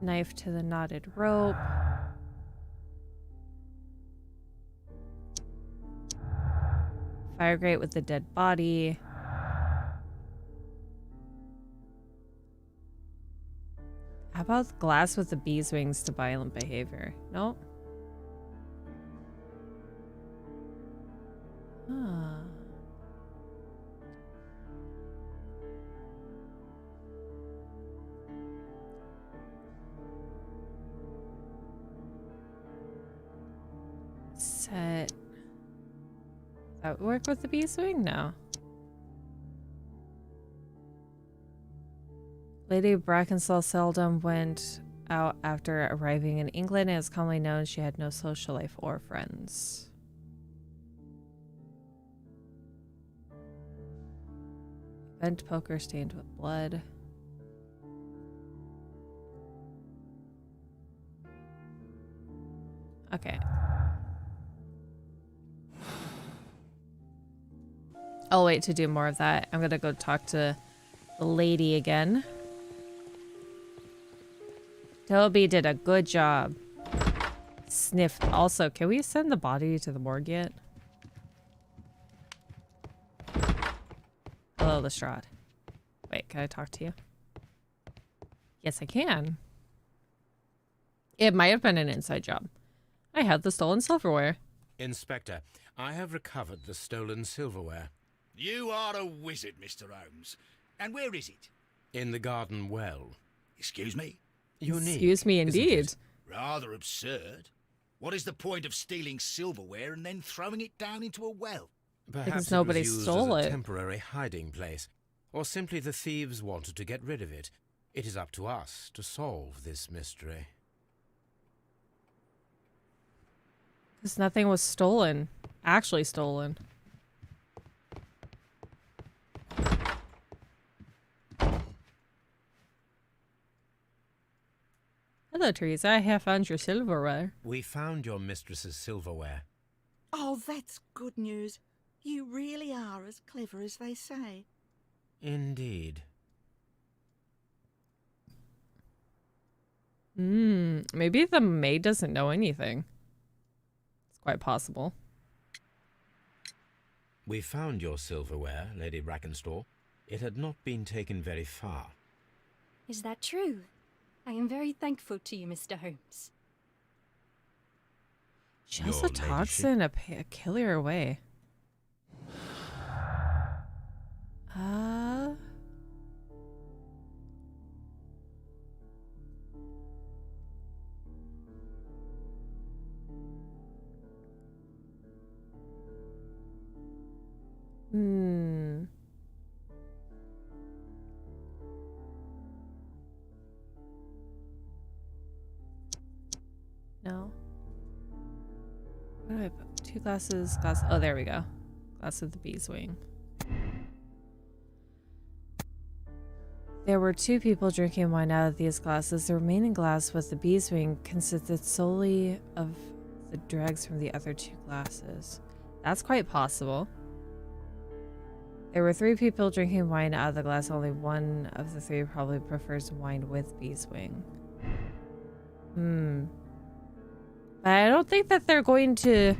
Knife to the knotted rope. Fire grate with the dead body. How about glass with the bee's wings to violent behavior? Nope. Ah. Set. That work with the bee's wing? No. Lady Brackenstall seldom went out after arriving in England. It is commonly known she had no social life or friends. Bent poker stained with blood. Okay. I'll wait to do more of that. I'm gonna go talk to the lady again. Toby did a good job. Sniffed. Also, can we send the body to the morgue yet? Hello, Lestrade. Wait, can I talk to you? Yes, I can. It might have been an inside job. I had the stolen silverware. Inspector, I have recovered the stolen silverware. You are a wizard, Mr. Holmes. And where is it? In the garden well. Excuse me? Unique, Excuse me, isn't indeed. it? Rather absurd. What is the point of stealing silverware and then throwing it down into a well? Perhaps nobody it was used stole as a it. temporary hiding place. Or simply the thieves wanted to get rid of it. It is up to us to solve this mystery. Because nothing was stolen. Actually stolen. Hello, Teresa. I have found your silverware. We found your mistress's silverware. Oh, that's good news. You really are as clever as they say. Indeed. Maybe the maid doesn't know anything. It's quite possible. We found your silverware, Lady Brackenstall. It had not been taken very far. Is that true? I am very thankful to you, Mr. Holmes. She also Your talks ladyship. in a peculiar way. No. Where do I put? 2 glasses, glass. Oh, there we go. Glass of the bee's wing. There were 2 people drinking wine out of these glasses. The remaining glass with the bee's wing consisted solely of the dregs from the other 2 glasses. That's quite possible. There were 3 people drinking wine out of the glass. Only one of the 3 probably prefers wine with bee's wing. But I don't think that they're going to...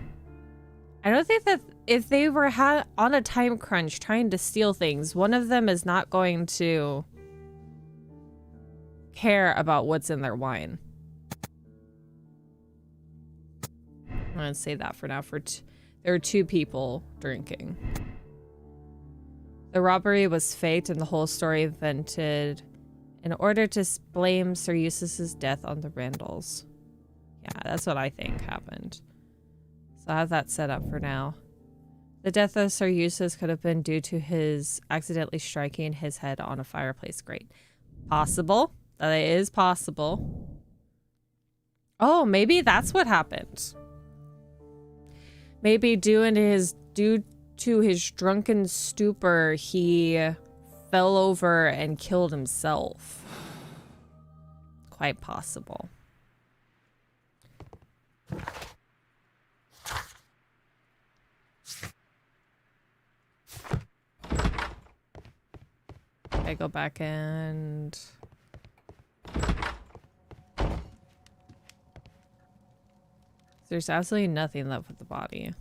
I don't think that if they were on a time crunch trying to steal things, one of them is not going to care about what's in their wine. I'm going to say that for now. There are 2 people drinking. The robbery was faked and the whole story invented in order to blame Sir Eustace's death on the Randalls. Yeah, that's what I think happened. So I have that set up for now. The death of Sir Eustace could have been due to his accidentally striking his head on a fireplace grate. Possible. That is possible. Oh, maybe that's what happened. Maybe due to his drunken stupor, he fell over and killed himself. Quite possible. I go back and... There's absolutely nothing left with the body.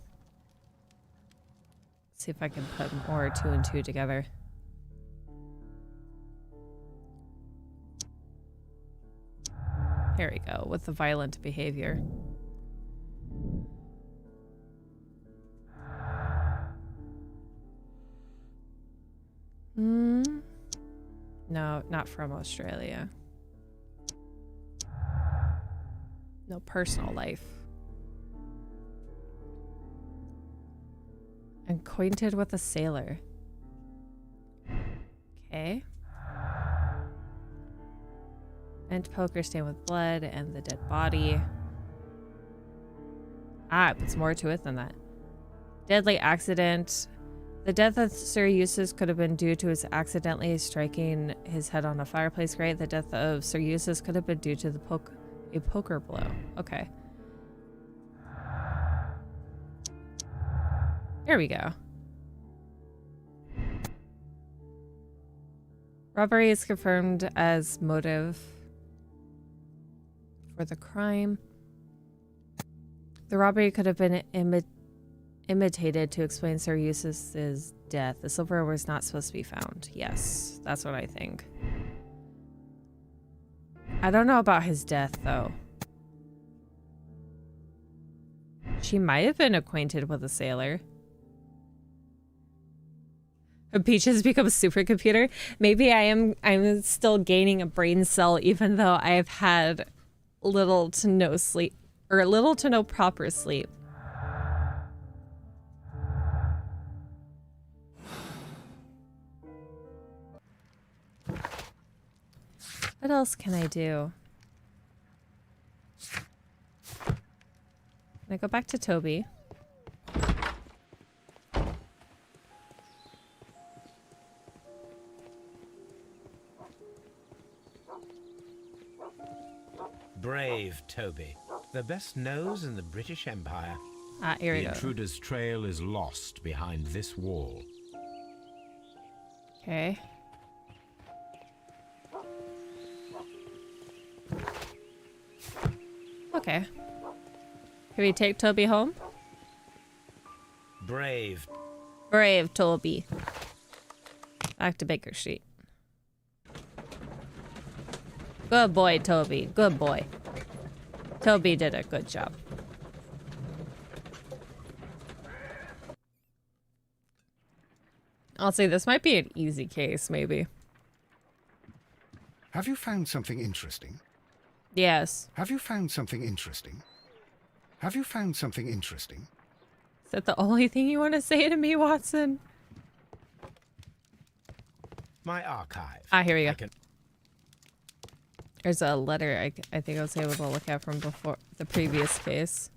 Let's see if I can put more 2 and 2 together. Here we go, with the violent behavior. No, not from Australia. No personal life. Acquainted with a sailor. Okay. And poker stain with blood and the dead body. Ah, it puts more to it than that. Deadly accident. The death of Sir Eustace could have been due to his accidentally striking his head on a fireplace grate. The death of Sir Eustace could have been due to a poker blow. Okay. There we go. Robbery is confirmed as motive for the crime. The robbery could have been imitated to explain Sir Eustace's death. The silverware was not supposed to be found. Yes, that's what I think. I don't know about his death, though. She might have been acquainted with a sailor. Peach has become a supercomputer. Maybe I'm still gaining a brain cell even though I've had little to no sleep, or little to no proper sleep. What else can I do? Can I go back to Toby? Brave Toby. The best nose in the British Empire. Ah, here we The go. intruder's trail is lost behind this wall. Okay. Okay. Can we take Toby home? Brave. Brave Toby. Back to Baker Street. Good boy, Toby. Good boy. Toby did a good job. I'll say this might be an easy case, maybe. Have you found something interesting? Yes. Have you found something interesting? Have you found something interesting? Is that the only thing you want to say to me, Watson? My archive. Ah, here we go. I can... There's a letter I think I was able to look at from before the previous case.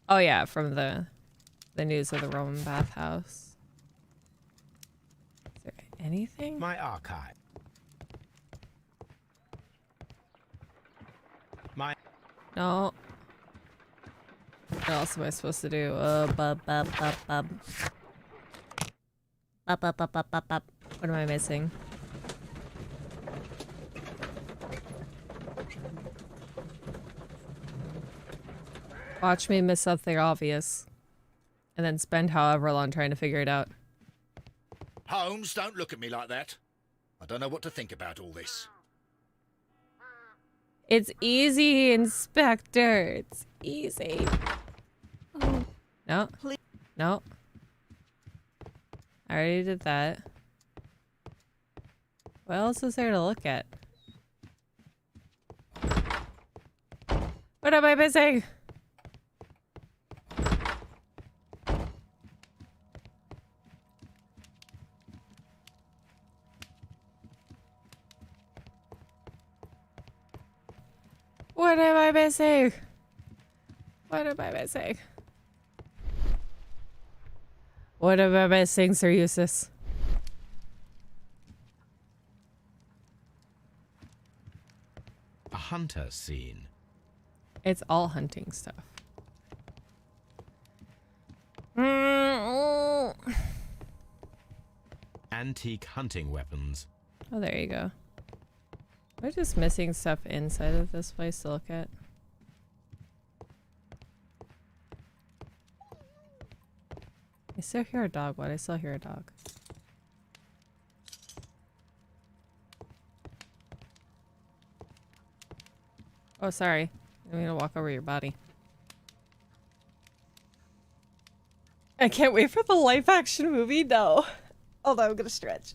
Oh yeah, from the news of the Roman bathhouse. Is there anything? My archive. My... No. What else am I supposed to do? What am I missing? Watch me miss something obvious. And then spend however long trying to figure it out. Holmes, don't look at me like that. I don't know what to think about all this. It's easy, Inspector. It's easy. Oh, No. Please. No. I already did that. What else is there to look at? What am I missing? What am I missing? What am I missing? What am I missing, Sir Eustace? A hunter scene. It's all hunting stuff. Antique hunting weapons. Oh, there you go. We're just missing stuff inside of this place to look at. I still hear a dog. Why do I still hear a dog? Oh, sorry. I'm gonna walk over your body. I can't wait for the live action movie. No. Although I'm gonna stretch.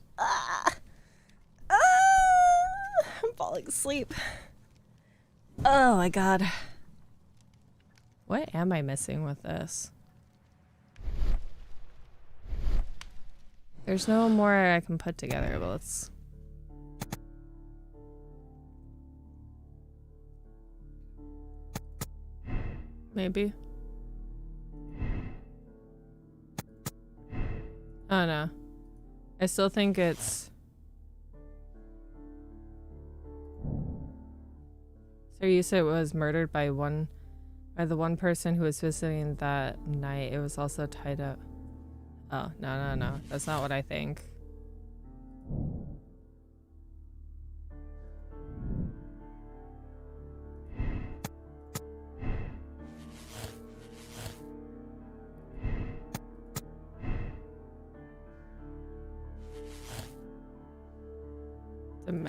I'm falling asleep. Oh my god. What am I missing with this? There's no more I can put together, but let's... Maybe. Oh no. I still think it's... So you said it was murdered by the one person who was visiting that night. It was also tied up. Oh, no. That's not what I think.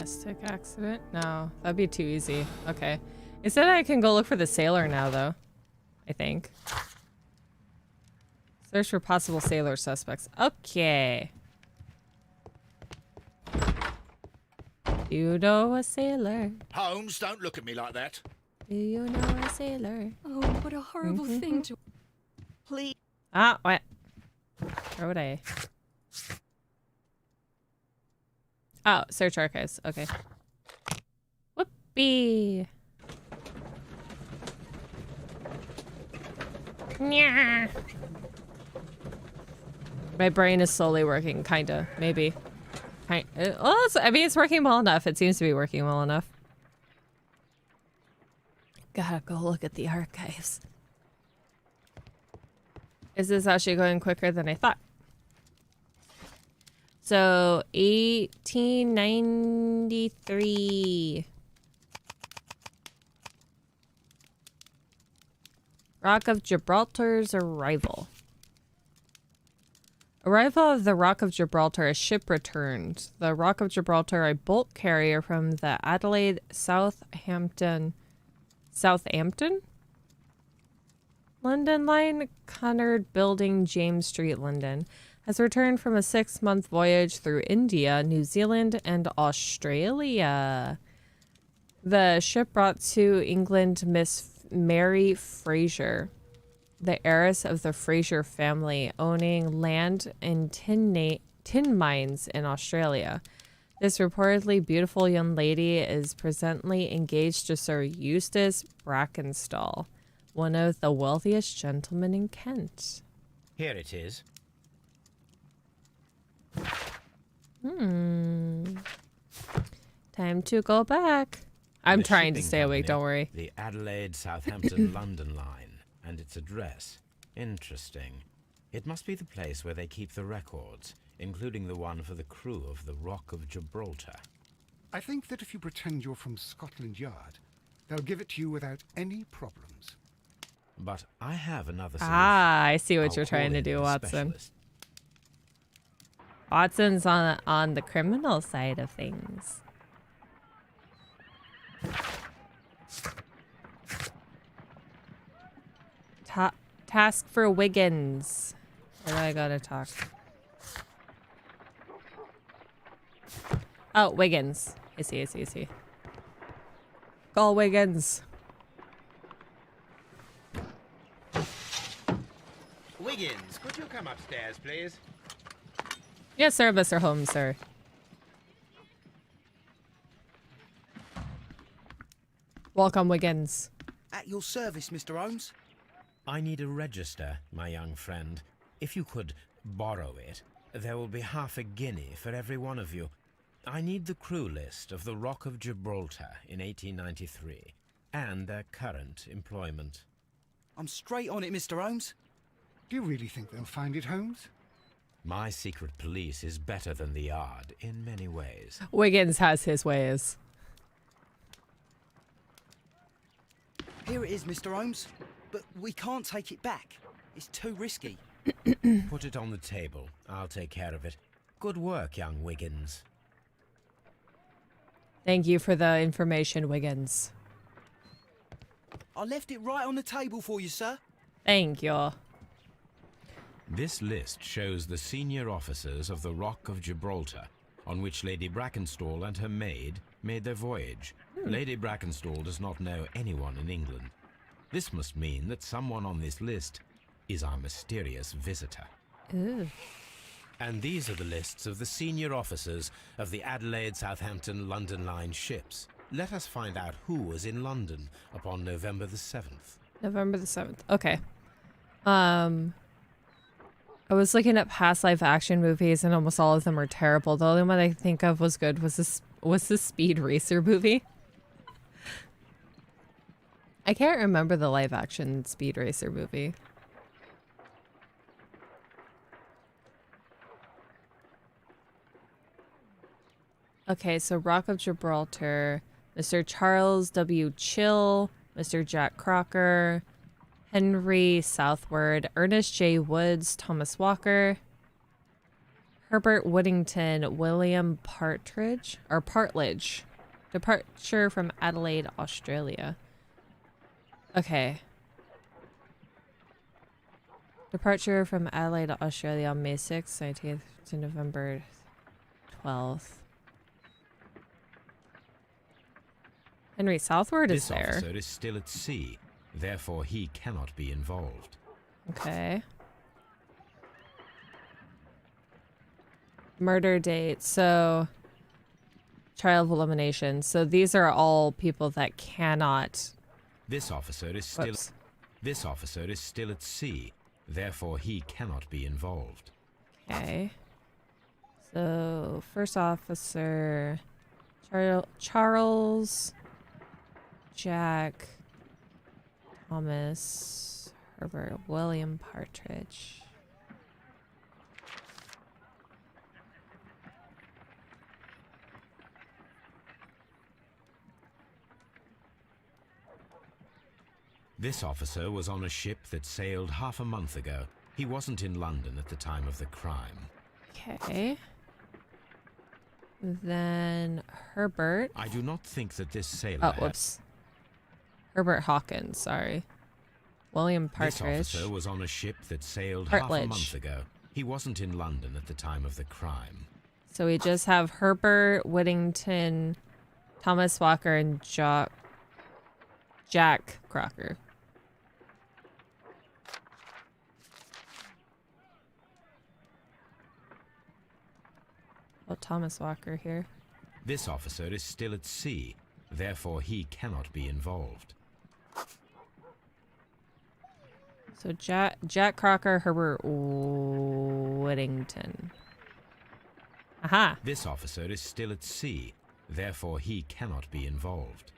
Domestic accident? No, that'd be too easy. Okay. Instead, I can go look for the sailor now, though. I think. Search for possible sailor suspects. Okay. You know a sailor. Holmes, don't look at me like that. Do you know a sailor? Oh, what a horrible thing to... Please. Ah, what? Where would I? Oh, search archives. Okay. Whoopee. Nya. My brain is slowly working, kinda, maybe. I mean, it's working well enough. It seems to be working well enough. Gotta go look at the archives. Is this actually going quicker than I thought? So, 1893. Rock of Gibraltar's arrival. Arrival of the Rock of Gibraltar, a ship returned. The Rock of Gibraltar, a bulk carrier from the Adelaide Southampton London line, Cunard Building, James Street, London, has returned from a 6-month voyage through India, New Zealand, and Australia. The ship brought to England Miss Mary Fraser, the heiress of the Fraser family, owning land and tin mines in Australia. This reportedly beautiful young lady is presently engaged to Sir Eustace Brackenstall, one of the wealthiest gentlemen in Kent. Here it is. Time to go back. I'm The trying to shipping stay awake, company, don't worry. The Adelaide Southampton London line, and its address. Interesting. It must be the place where they keep the records, including the one for the crew of the Rock of Gibraltar. I think that if you pretend you're from Scotland Yard, they'll give it to you without any problems. But I have another solution. Ah, I see what I'll you're trying call to in do, the Watson. specialist. Watson's on the criminal side of things. Task for Wiggins. Where do I gotta talk? Oh, Wiggins. I see. Call Wiggins. Wiggins, could you come upstairs, please? Yes, sir, Mr. Holmes, sir. Welcome, Wiggins. At your service, Mr. Holmes. I need a register, my young friend. If you could borrow it, there will be half a guinea for every one of you. I need the crew list of the Rock of Gibraltar in 1893 and their current employment. I'm straight on it, Mr. Holmes. Do you really think they'll find it, Holmes? My secret police is better than the Yard in many ways. Wiggins has his ways. Here it is, Mr. Holmes. But we can't take it back. It's too risky. Put it on the table. I'll take care of it. Good work, young Wiggins. Thank you for the information, Wiggins. I left it right on the table for you, sir. Thank you. This list shows the senior officers of the Rock of Gibraltar, on which Lady Brackenstall and her maid made their voyage. Lady Brackenstall does not know anyone in England. This must mean that someone on this list is our mysterious visitor. Ooh. And these are the lists of the senior officers of the Adelaide Southampton London Line ships. Let us find out who was in London upon November the 7th. November the 7th. Okay. I was looking up past live action movies and almost all of them are terrible. The only one I think of was good was the Speed Racer movie. I can't remember the live action Speed Racer movie. Okay, so Rock of Gibraltar, Mr. Charles W. Chill, Mr. Jack Crocker, Henry Southward, Ernest J. Woods, Thomas Walker, Herbert Whittington, William Partridge, or Partridge. Departure from Adelaide, Australia. Okay. Departure from Adelaide, Australia on May 6th, 19th to November 12th. Henry Southward is This there. officer is still at sea, therefore he cannot be involved. Okay. Murder date. So, trial of elimination. So these are all people that cannot. This officer is still Whoops. This officer is still at sea, therefore he cannot be involved. Okay. So, first officer Charles Jack Thomas Herbert William Partridge. This officer was on a ship that sailed half a month ago. He wasn't in London at the time of the crime. Okay. Then Herbert. I do not think that this sailor Oh, whoops. Herbert Hawkins, sorry. William This Partridge. officer was on a ship that sailed half a Partridge. month ago. He wasn't in London at the time of the crime. So we just have Herbert Whittington, Thomas Walker, and Jack Crocker. Oh, Thomas Walker here. This officer is still at sea, therefore he cannot be involved. So Jack Crocker, Herbert Whittington. Aha. This officer is still at sea, therefore he cannot be involved.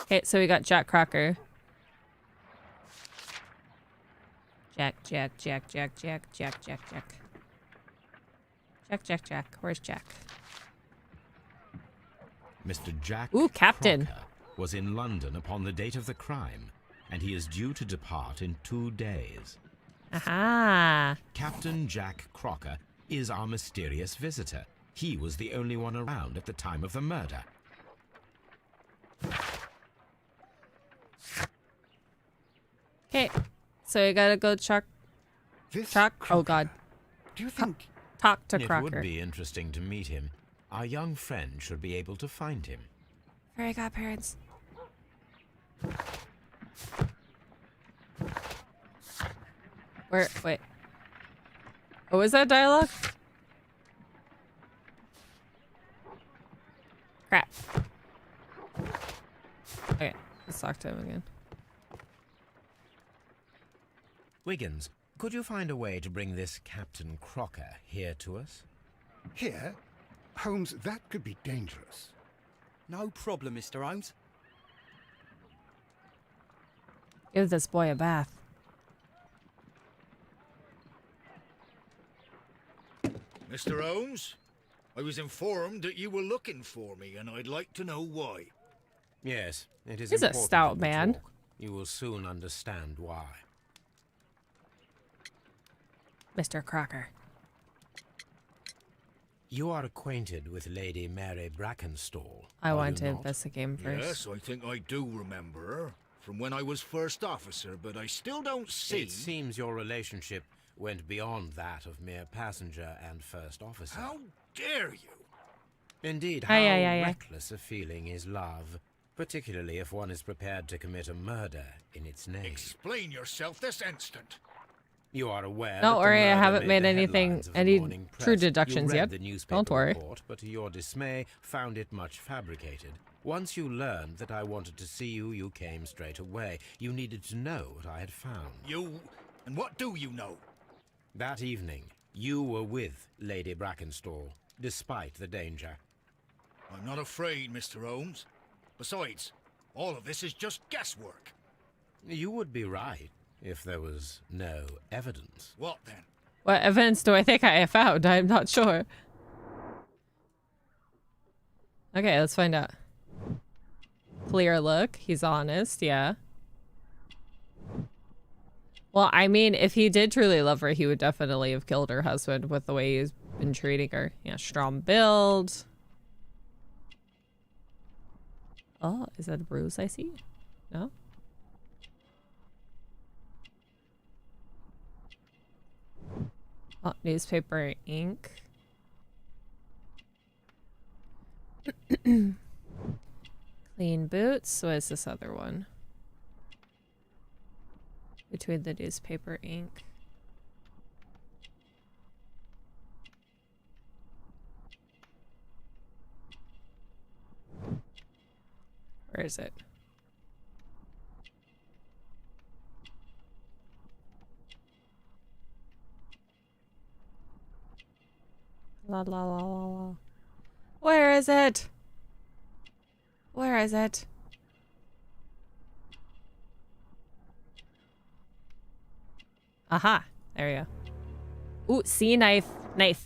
Okay, so we got Jack Crocker. Jack. Where's Jack? Mr. Jack Ooh, Captain. Crocker was in London upon the date of the crime, and he is due to depart in 2 days. Aha. Captain Jack Crocker is our mysterious visitor. He was the only one around at the time of the murder. Okay, so we gotta go talk. This Oh Crocker, God, do you think... talk to It Crocker. would be interesting to meet him. Our young friend should be able to find him. Fairy godparents. Where? Wait. What was that dialogue? Crap. Okay, let's talk to him again. Wiggins, could you find a way to bring this Captain Crocker here to us? Here? Holmes, that could be dangerous. No problem, Mr. Holmes. Give this boy a bath. Mr. Holmes, I was informed that you were looking for me, and I'd like to know why. Yes, it is He's a important stout that we man. talk. You will soon understand why. Mr. Crocker. You are acquainted with Lady Mary Brackenstall. I are want you to not? investigate him first. Yes, I think I do remember her from when I was first officer, but I still don't see... It seems your relationship went beyond that of mere passenger and first officer. How dare you? Indeed, how Aye, aye, aye, aye. reckless a feeling is love, particularly if one is prepared to commit a murder in its name. Explain yourself this instant. You are aware Don't that the worry, I murder haven't made the anything, headlines of the any morning true press. deductions You yet. read the newspaper Don't worry. report, but to your dismay, found it much fabricated. Once you learned that I wanted to see you, you came straight away. You needed to know what I had found. You... and what do you know? That evening, you were with Lady Brackenstall, despite the danger. I'm not afraid, Mr. Holmes. Besides, all of this is just guesswork. You would be right if there was no evidence. What then? What evidence do I think I have found? I'm not sure. Okay, let's find out. Clear look. He's honest, yeah. Well, I mean, if he did truly love her, he would definitely have killed her husband with the way he's been treating her. Yeah, strong build. Oh, is that a bruise I see? No? Oh, newspaper ink. Clean boots. What is this other one? Between the newspaper ink. Where is it? La la la la la. Where is it? Where is it? Aha! There you go. Ooh, see, knife. Knife.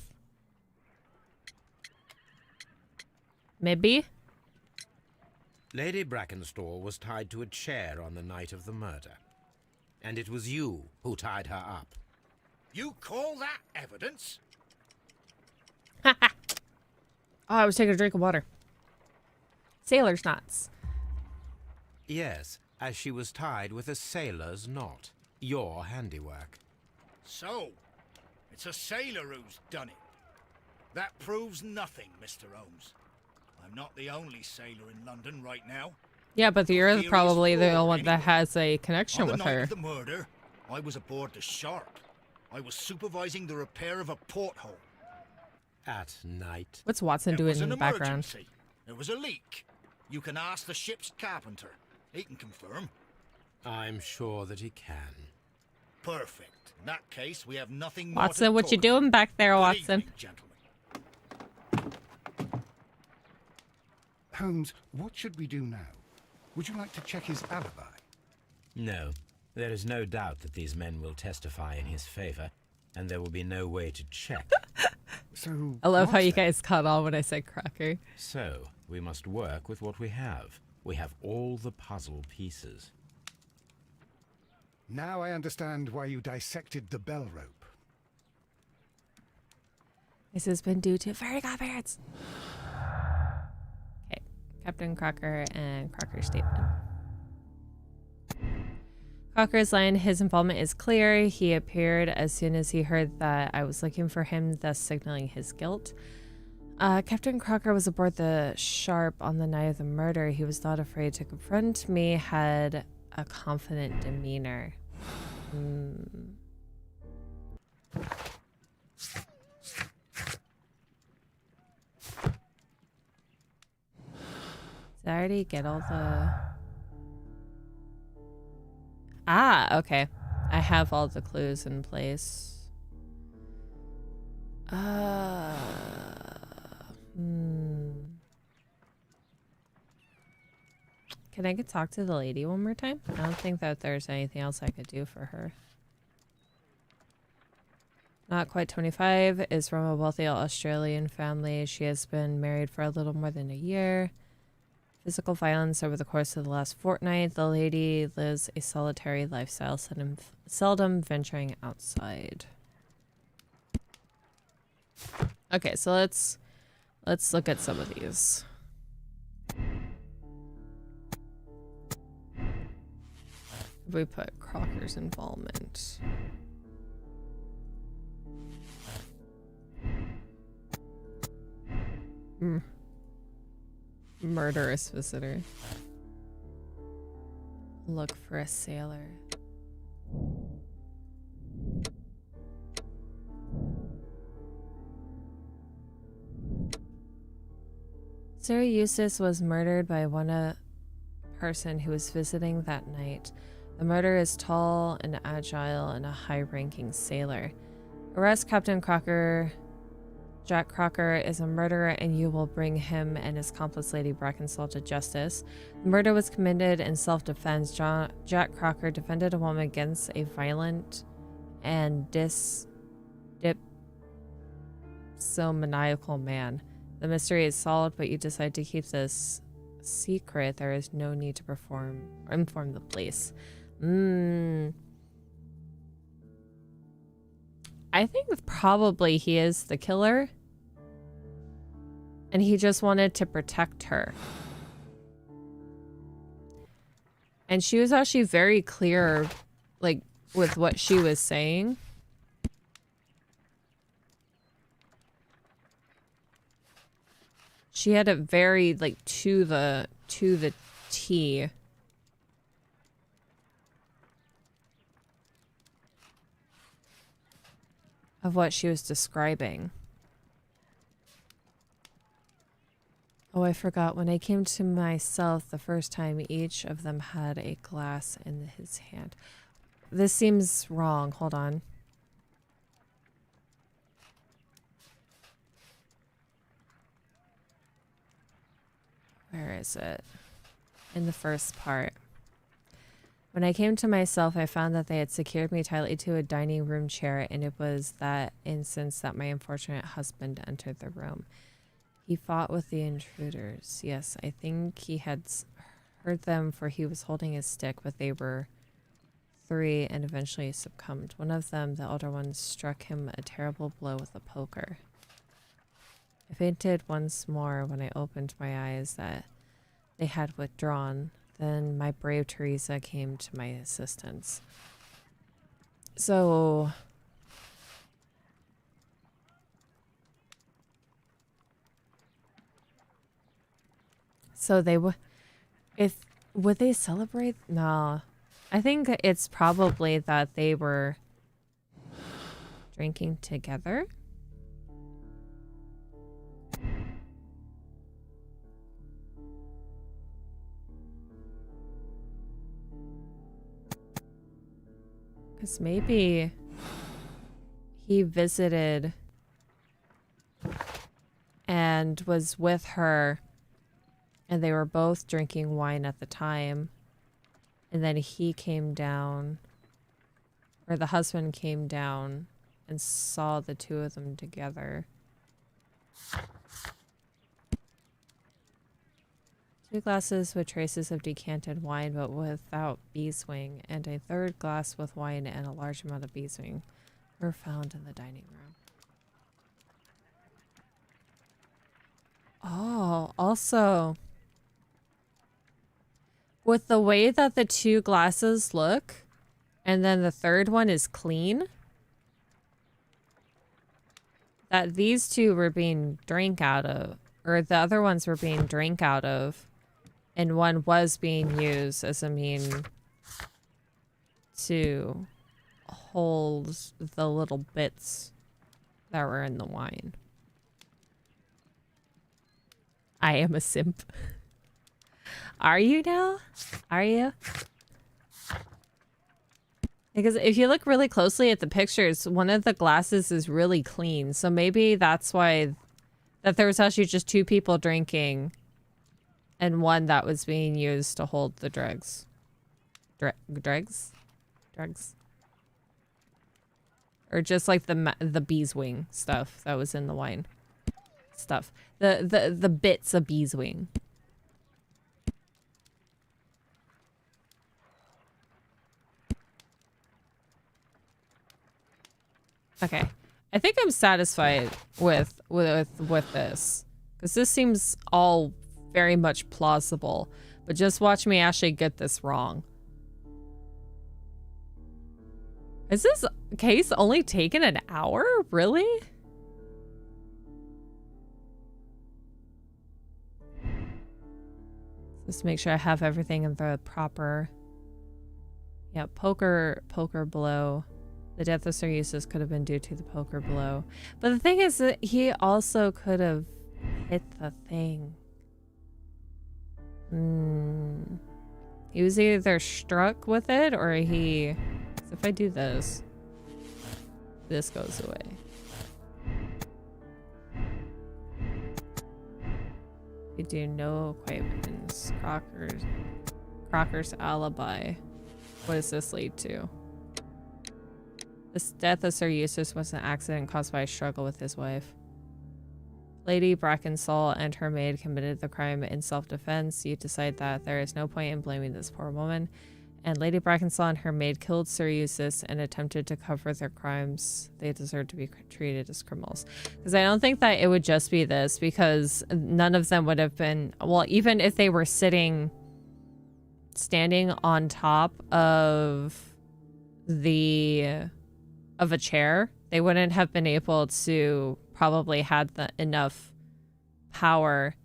Maybe? Lady Brackenstall was tied to a chair on the night of the murder. And it was you who tied her up. You call that evidence? Oh, I was taking a drink of water. Sailor's knots. Yes, as she was tied with a sailor's knot. Your handiwork. So, it's a sailor who's done it. That proves nothing, Mr. Holmes. I'm not the only sailor in London right now. Yeah, but you're Theory's probably the flawed one that anyway. has a connection On the with night her. of the murder, I was aboard the Shark. I was supervising the repair of a porthole. At night. What's Watson There doing was in an the background? emergency. There was a leak. You can ask the ship's carpenter. He can confirm. I'm sure that he can. Perfect. In that case, we have nothing more Watson, to what you talk doing back there, about. Watson? Good evening, gentlemen. Holmes, what should we do now? Would you like to check his alibi? No. There is no doubt that these men will testify in his favor, and there will be no way to check. So, I love how what's you that? guys caught on when I said Crocker. So, we must work with what we have. We have all the puzzle pieces. Now I understand why you dissected the bell rope. This has been due to fairy godparents. Okay, Captain Crocker and Crocker's statement. Crocker's line, his involvement is clear. He appeared as soon as he heard that I was looking for him, thus signaling his guilt. Captain Crocker was aboard the Sharp on the night of the murder. He was not afraid to confront me, had a confident demeanor. Did I already get all the... Ah, okay. I have all the clues in place. Can I talk to the lady one more time? I don't think that there's anything else I could do for her. Not quite 25, is from a wealthy Australian family. She has been married for a little more than a year. Physical violence over the course of the last fortnight. The lady lives a solitary lifestyle, seldom venturing outside. Okay, so let's look at some of these. We put Crocker's involvement. Murderous visitor. Look for a sailor. Sir Eustace was murdered by one person who was visiting that night. The murderer is tall and agile and a high-ranking sailor. Arrest Captain Crocker. Jack Crocker is a murderer, and you will bring him and his accomplice Lady Brackenstall to justice. The murder was committed in self-defense. Jack Crocker defended a woman against a violent and dipsomaniacal man. The mystery is solved, but you decide to keep this secret. There is no need to inform the police. I think probably he is the killer. And he just wanted to protect her. And she was actually very clear, like, with what she was saying. She had it very, like, to the T. Of what she was describing. Oh, I forgot. When I came to myself the first time, each of them had a glass in his hand. This seems wrong. Hold on. Where is it? In the first part. When I came to myself, I found that they had secured me tightly to a dining room chair, and it was that instance that my unfortunate husband entered the room. He fought with the intruders. Yes, I think he had heard them, for he was holding his stick, but they were 3 and eventually succumbed. One of them, the older one, struck him a terrible blow with a poker. I fainted once more when I opened my eyes that they had withdrawn. Then my brave Teresa came to my assistance. So they would, would they celebrate? No. I think it's probably that they were drinking together. Because maybe he visited and was with her, and they were both drinking wine at the time. And then he came down, or the husband came down and saw the two of them together. 2 glasses with traces of decanted wine, but without beeswing, and a 3rd glass with wine and a large amount of beeswing were found in the dining room. Oh, also, with the way that the 2 glasses look, and then the 3rd one is clean, that these 2 were being drank out of, or the other ones were being drank out of, and one was being used as a mean to hold the little bits that were in the wine. I am a simp. Are you now? Are you? Because if you look really closely at the pictures, one of the glasses is really clean. So maybe that's why that there was actually just 2 people drinking and one that was being used to hold the drugs. Drugs? Or just like the beeswing stuff that was in the wine. Stuff. The bits of beeswing. Okay. I think I'm satisfied with this. Because this seems all very much plausible. But just watch me actually get this wrong. Is this case only taken an hour? Really? Just make sure I have everything in the proper... Yeah, poker blow. The death of Sir Eustace could have been due to the poker blow. But the thing is that he also could have hit the thing. He was either struck with it or he... So if I do this, this goes away. We do no acquaintance. Crocker's alibi. What does this lead to? The death of Sir Eustace was an accident caused by a struggle with his wife. Lady Brackensall and her maid committed the crime in self-defense. You decide that there is no point in blaming this poor woman, And Lady Brackensaw and her maid killed Sir Eustace and attempted to cover their crimes. They deserve to be treated as criminals. Because I don't think that it would just be this, because none of them would have been... Well, even if they were standing on top of a chair, they wouldn't have been able to probably had enough power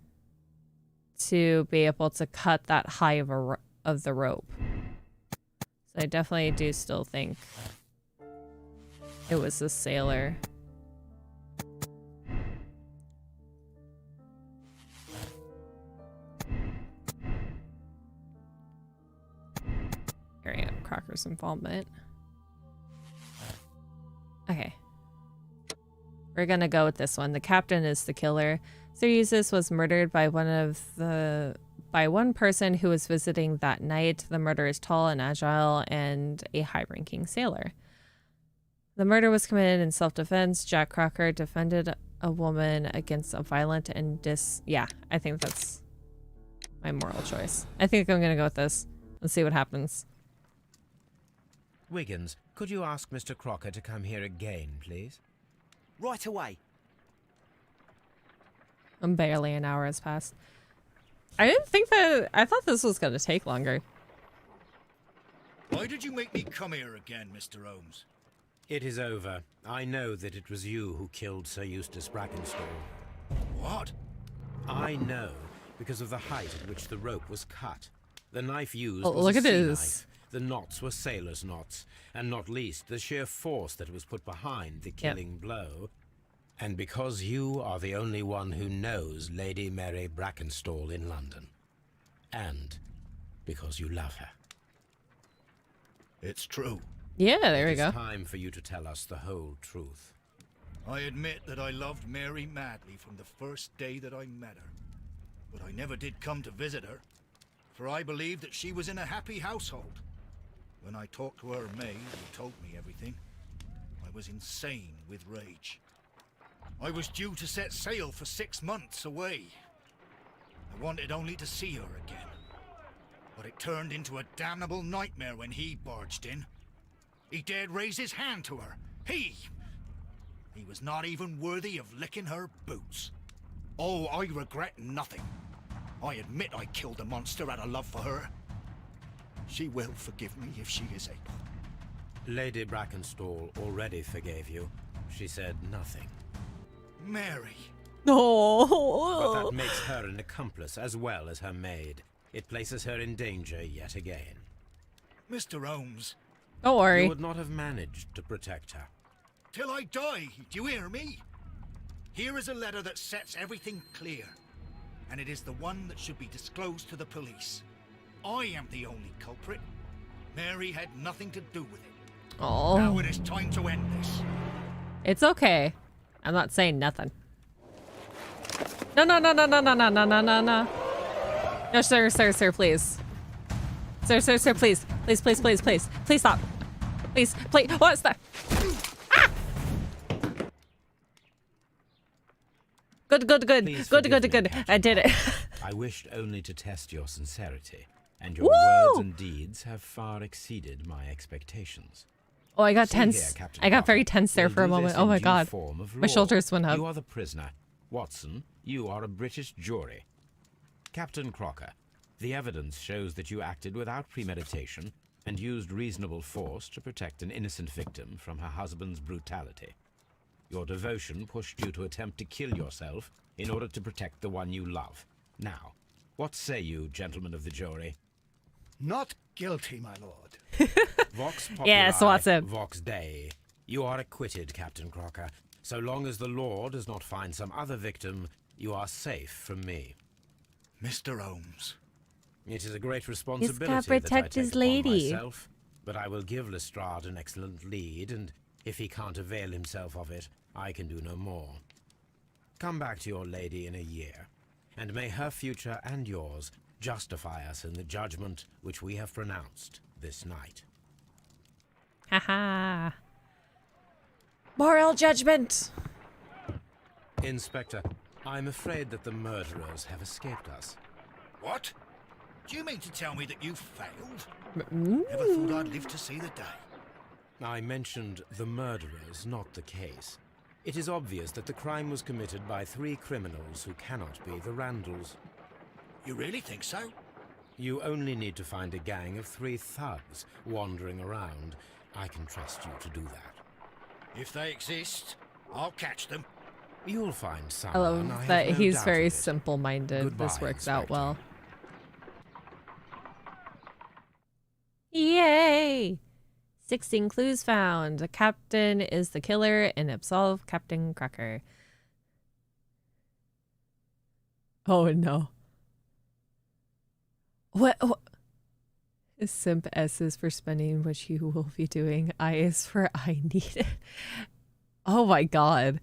to be able to cut that high of the rope. So I definitely do still think it was a sailor. Here I am, Crocker's involvement. Okay. We're gonna go with this one. The captain is the killer. Sir Eustace was murdered by one person who was visiting that night. The murderer is tall and agile and a high-ranking sailor. The murder was committed in self-defense. Jack Crocker defended a woman against a violent and yeah, I think that's my moral choice. I think I'm gonna go with this. Let's see what happens. Wiggins, could you ask Mr. Crocker to come here again, please? Right away. Barely an hour has passed. I thought this was gonna take longer. Why did you make me come here again, Mr. Holmes? It is over. I know that it was you who killed Sir Eustace Brackenstall. What? I know because of the height at which the rope was cut. The knife used Oh, was look a at sea this. knife. The knots were sailor's knots, and not least the sheer force that was put behind the killing blow. And because you are the only one who knows Lady Mary Brackenstall in London. And because you love her. It's true. Yeah, there we go. It's time for you to tell us the whole truth. I admit that I loved Mary madly from the first day that I met her. But I never did come to visit her, for I believed that she was in a happy household. When I talked to her maid, who told me everything, I was insane with rage. I was due to set sail for 6 months away. I wanted only to see her again. But it turned into a damnable nightmare when he barged in. He dared raise his hand to her. He was not even worthy of licking her boots. Oh, I regret nothing. I admit I killed the monster out of love for her. She will forgive me if she is able. Lady Brackenstall already forgave you. She said nothing. Mary. No. But that makes her an accomplice as well as her maid. It places her in danger yet again. Mr. Holmes. Don't worry. You would not have managed to protect her. Till I die, do you hear me? Here is a letter that sets everything clear. And it is the one that should be disclosed to the police. I am the only culprit. Mary had nothing to do with it. Oh. Now it is time to end this. It's okay. I'm not saying nothing. No, no, no, no, no, no, no, no, no, no, no. No, sir, sir, sir, please. Sir, sir, sir, please. Please, please, please, please. Please stop. Please, please. What's that? Ah! Good, good, good. Please Good, forgive good, me, good. Captain I did it. I wished only to test your sincerity, and your Woo! words and deeds have far exceeded my expectations. Oh, I got See tense. here, Captain I got very Crocker, tense there we'll for a do moment. this Oh in my due god. form of My law. shoulders went up. You are the prisoner. Watson, you are a British jury. Captain Crocker, the evidence shows that you acted without premeditation and used reasonable force to protect an innocent victim from her husband's brutality. Your devotion pushed you to attempt to kill yourself in order to protect the one you love. Now, what say you, gentlemen of the jury? Not guilty, my lord. Vox populi, Yes, Watson. Vox Dei. You are acquitted, Captain Crocker. So long as the law does not find some other victim, you are safe from me. Mr. Holmes. It is a great responsibility gotta that I protect take his upon lady. myself, but I will give Lestrade an excellent lead, and if he can't avail himself of it, I can do no more. Come back to your lady in a year, and may her future and yours justify us in the judgment which we have pronounced this night. Haha. Moral judgment. Inspector, I'm afraid that the murderers have escaped us. What? Do you mean to tell me that you failed? Never thought I'd live to see the day. I mentioned the murderers, not the case. It is obvious that the crime was committed by 3 criminals who cannot be the Randalls. You really think so? You only need to find a gang of 3 thugs wandering around. I can trust you to do that. If they exist, I'll catch them. You'll find some. I love that he's very simple-minded. Goodbye, This works out Inspector. well. Yay! 16 clues found. The captain is the killer and absolve Captain Cracker. Oh no. What? Simp S is for spending, which you will be doing. I is for I need it. Oh my god.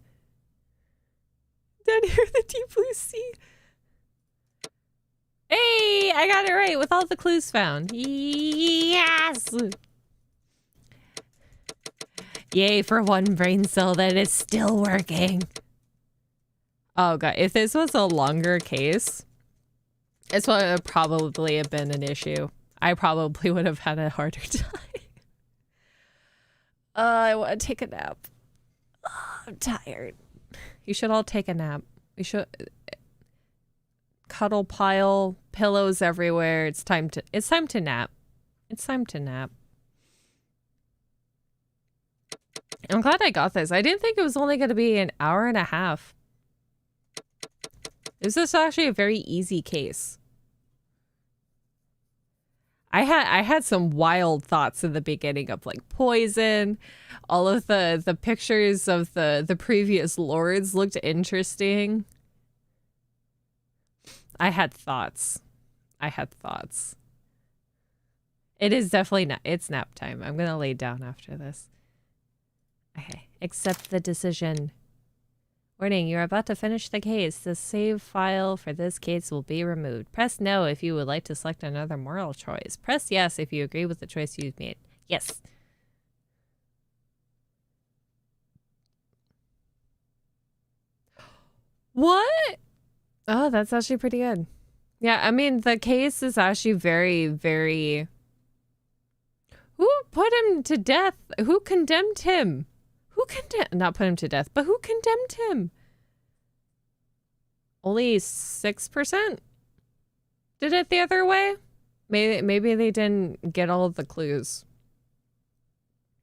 Down here, the deep blue sea. Hey, I got it right with all the clues found. Yes! Yay for one brain cell that is still working. Oh god, if this was a longer case, this would have probably have been an issue. I probably would have had a harder time. I want to take a nap. I'm tired. You should all take a nap. We should cuddle pile, pillows everywhere. It's time to nap. It's time to nap. I'm glad I got this. I didn't think it was only going to be an hour and a half. This is actually a very easy case. I had some wild thoughts in the beginning of like poison. All of the pictures of the previous lords looked interesting. I had thoughts. It is definitely it's nap time. I'm gonna lay down after this. Okay, accept the decision. Warning, you're about to finish the case. The save file for this case will be removed. Press no if you would like to select another moral choice. Press yes if you agree with the choice you've made. Yes. What? Oh, that's actually pretty good. Yeah, I mean, the case is actually very, very... Who put him to death? Who condemned him? Not put him to death, but who condemned him? Only 6% did it the other way? Maybe they didn't get all of the clues.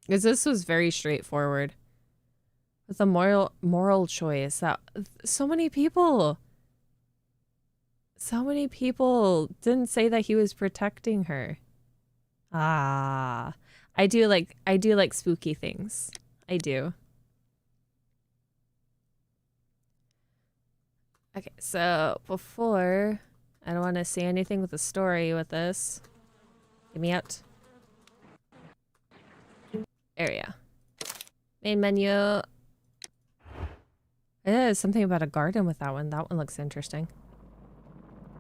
Because this was very straightforward. With a moral choice that so many people didn't say that he was protecting her. Ah, I do like spooky things. I do. Okay, so before, I don't want to say anything with the story with this. Get me out. Area. Main menu. There's something about a garden with that one. That one looks interesting.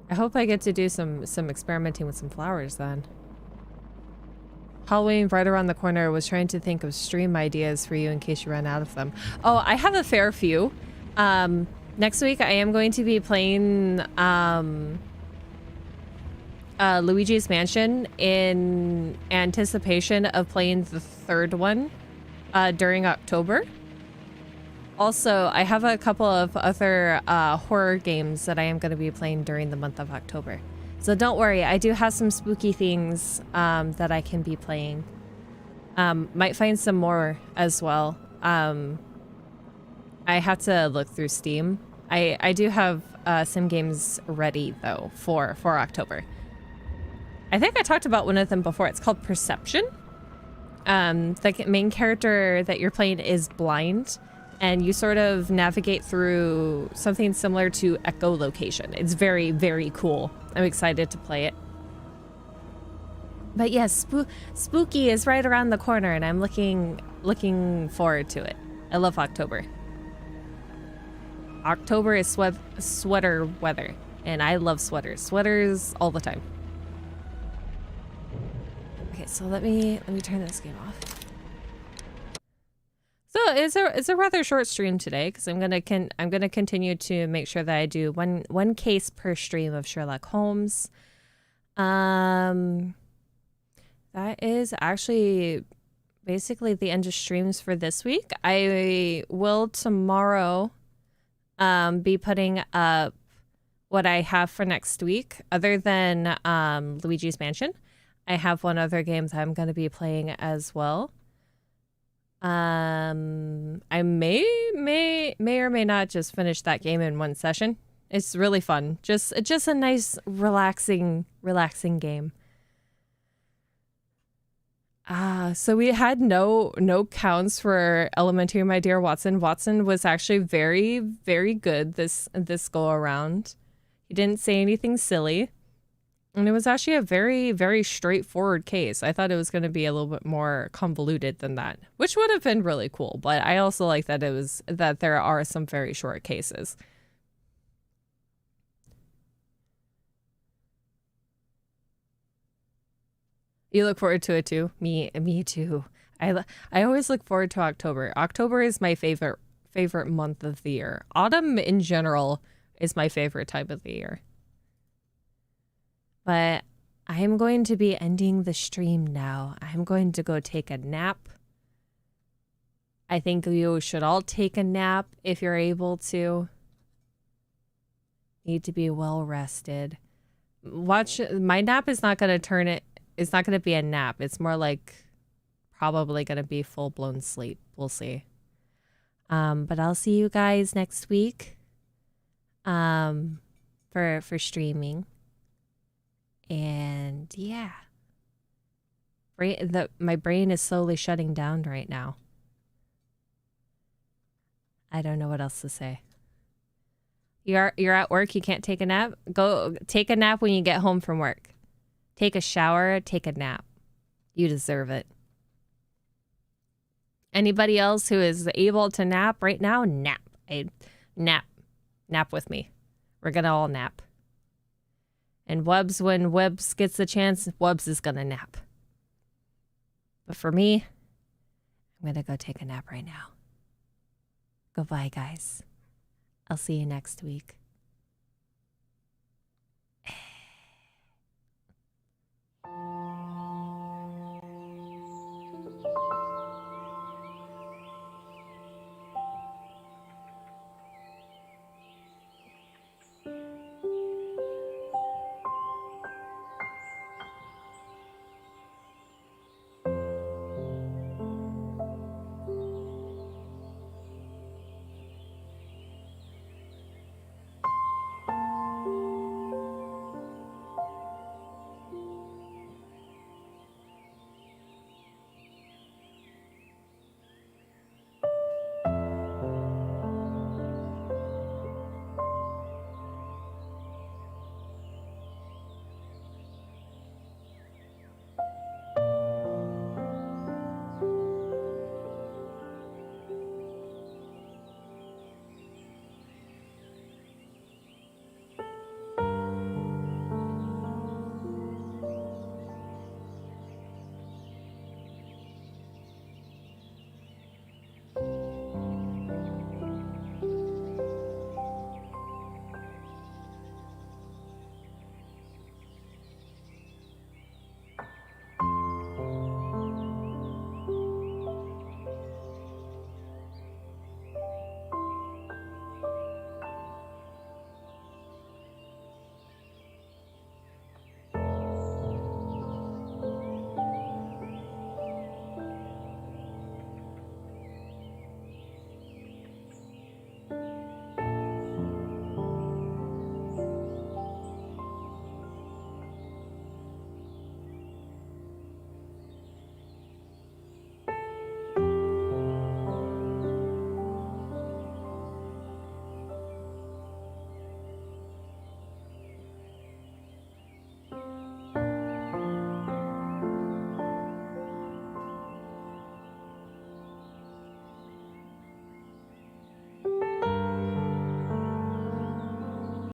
I hope I get to do some experimenting with some flowers then. Halloween right around the corner. Was trying to think of stream ideas for you in case you run out of them. Oh, I have a fair few. Next week I am going to be playing Luigi's Mansion in anticipation of playing the 3rd one during October. Also, I have a couple of other horror games that I am going to be playing during the month of October. So don't worry, I do have some spooky things that I can be playing. Might find some more as well. I have to look through Steam. I do have some games ready, though, for October. I think I talked about one of them before. It's called Perception. The main character that you're playing is blind, and you sort of navigate through something similar to echolocation. It's very, very cool. I'm excited to play it. But yes, spooky is right around the corner, and I'm looking forward to it. I love October. October is sweater weather, and I love sweaters. Sweaters all the time. Okay, so let me turn this game off. So it's a rather short stream today because I'm gonna continue to make sure that I do one case per stream of Sherlock Holmes. That is actually basically the end of streams for this week. I will tomorrow be putting up what I have for next week. Other than Luigi's Mansion, I have one other game that I'm going to be playing as well. I may or may not just finish that game in one session. It's really fun. Just a nice relaxing game. So we had no counts for Elementary My Dear Watson. Watson was actually very, very good this go around. He didn't say anything silly. And it was actually a very, very straightforward case. I thought it was going to be a little bit more convoluted than that, which would have been really cool. But I also like that that there are some very short cases. You look forward to it too? Me too. I always look forward to October. October is my favorite month of the year. Autumn in general is my favorite time of the year. But I am going to be ending the stream now. I'm going to go take a nap. I think you should all take a nap if you're able to. Need to be well rested. My nap is not going to it's not going to be a nap. It's more like probably going to be full-blown sleep. We'll see. But I'll see you guys next week for streaming. And yeah. My brain is slowly shutting down right now. I don't know what else to say. You're at work, you can't take a nap? Go take a nap when you get home from work. Take a shower, take a nap. You deserve it. Anybody else who is able to nap right now? Nap. Nap with me. We're going to all nap. And Webs, when Webs gets the chance, Webs is going to nap. But for me, I'm going to go take a nap right now. Goodbye, guys. I'll see you next week.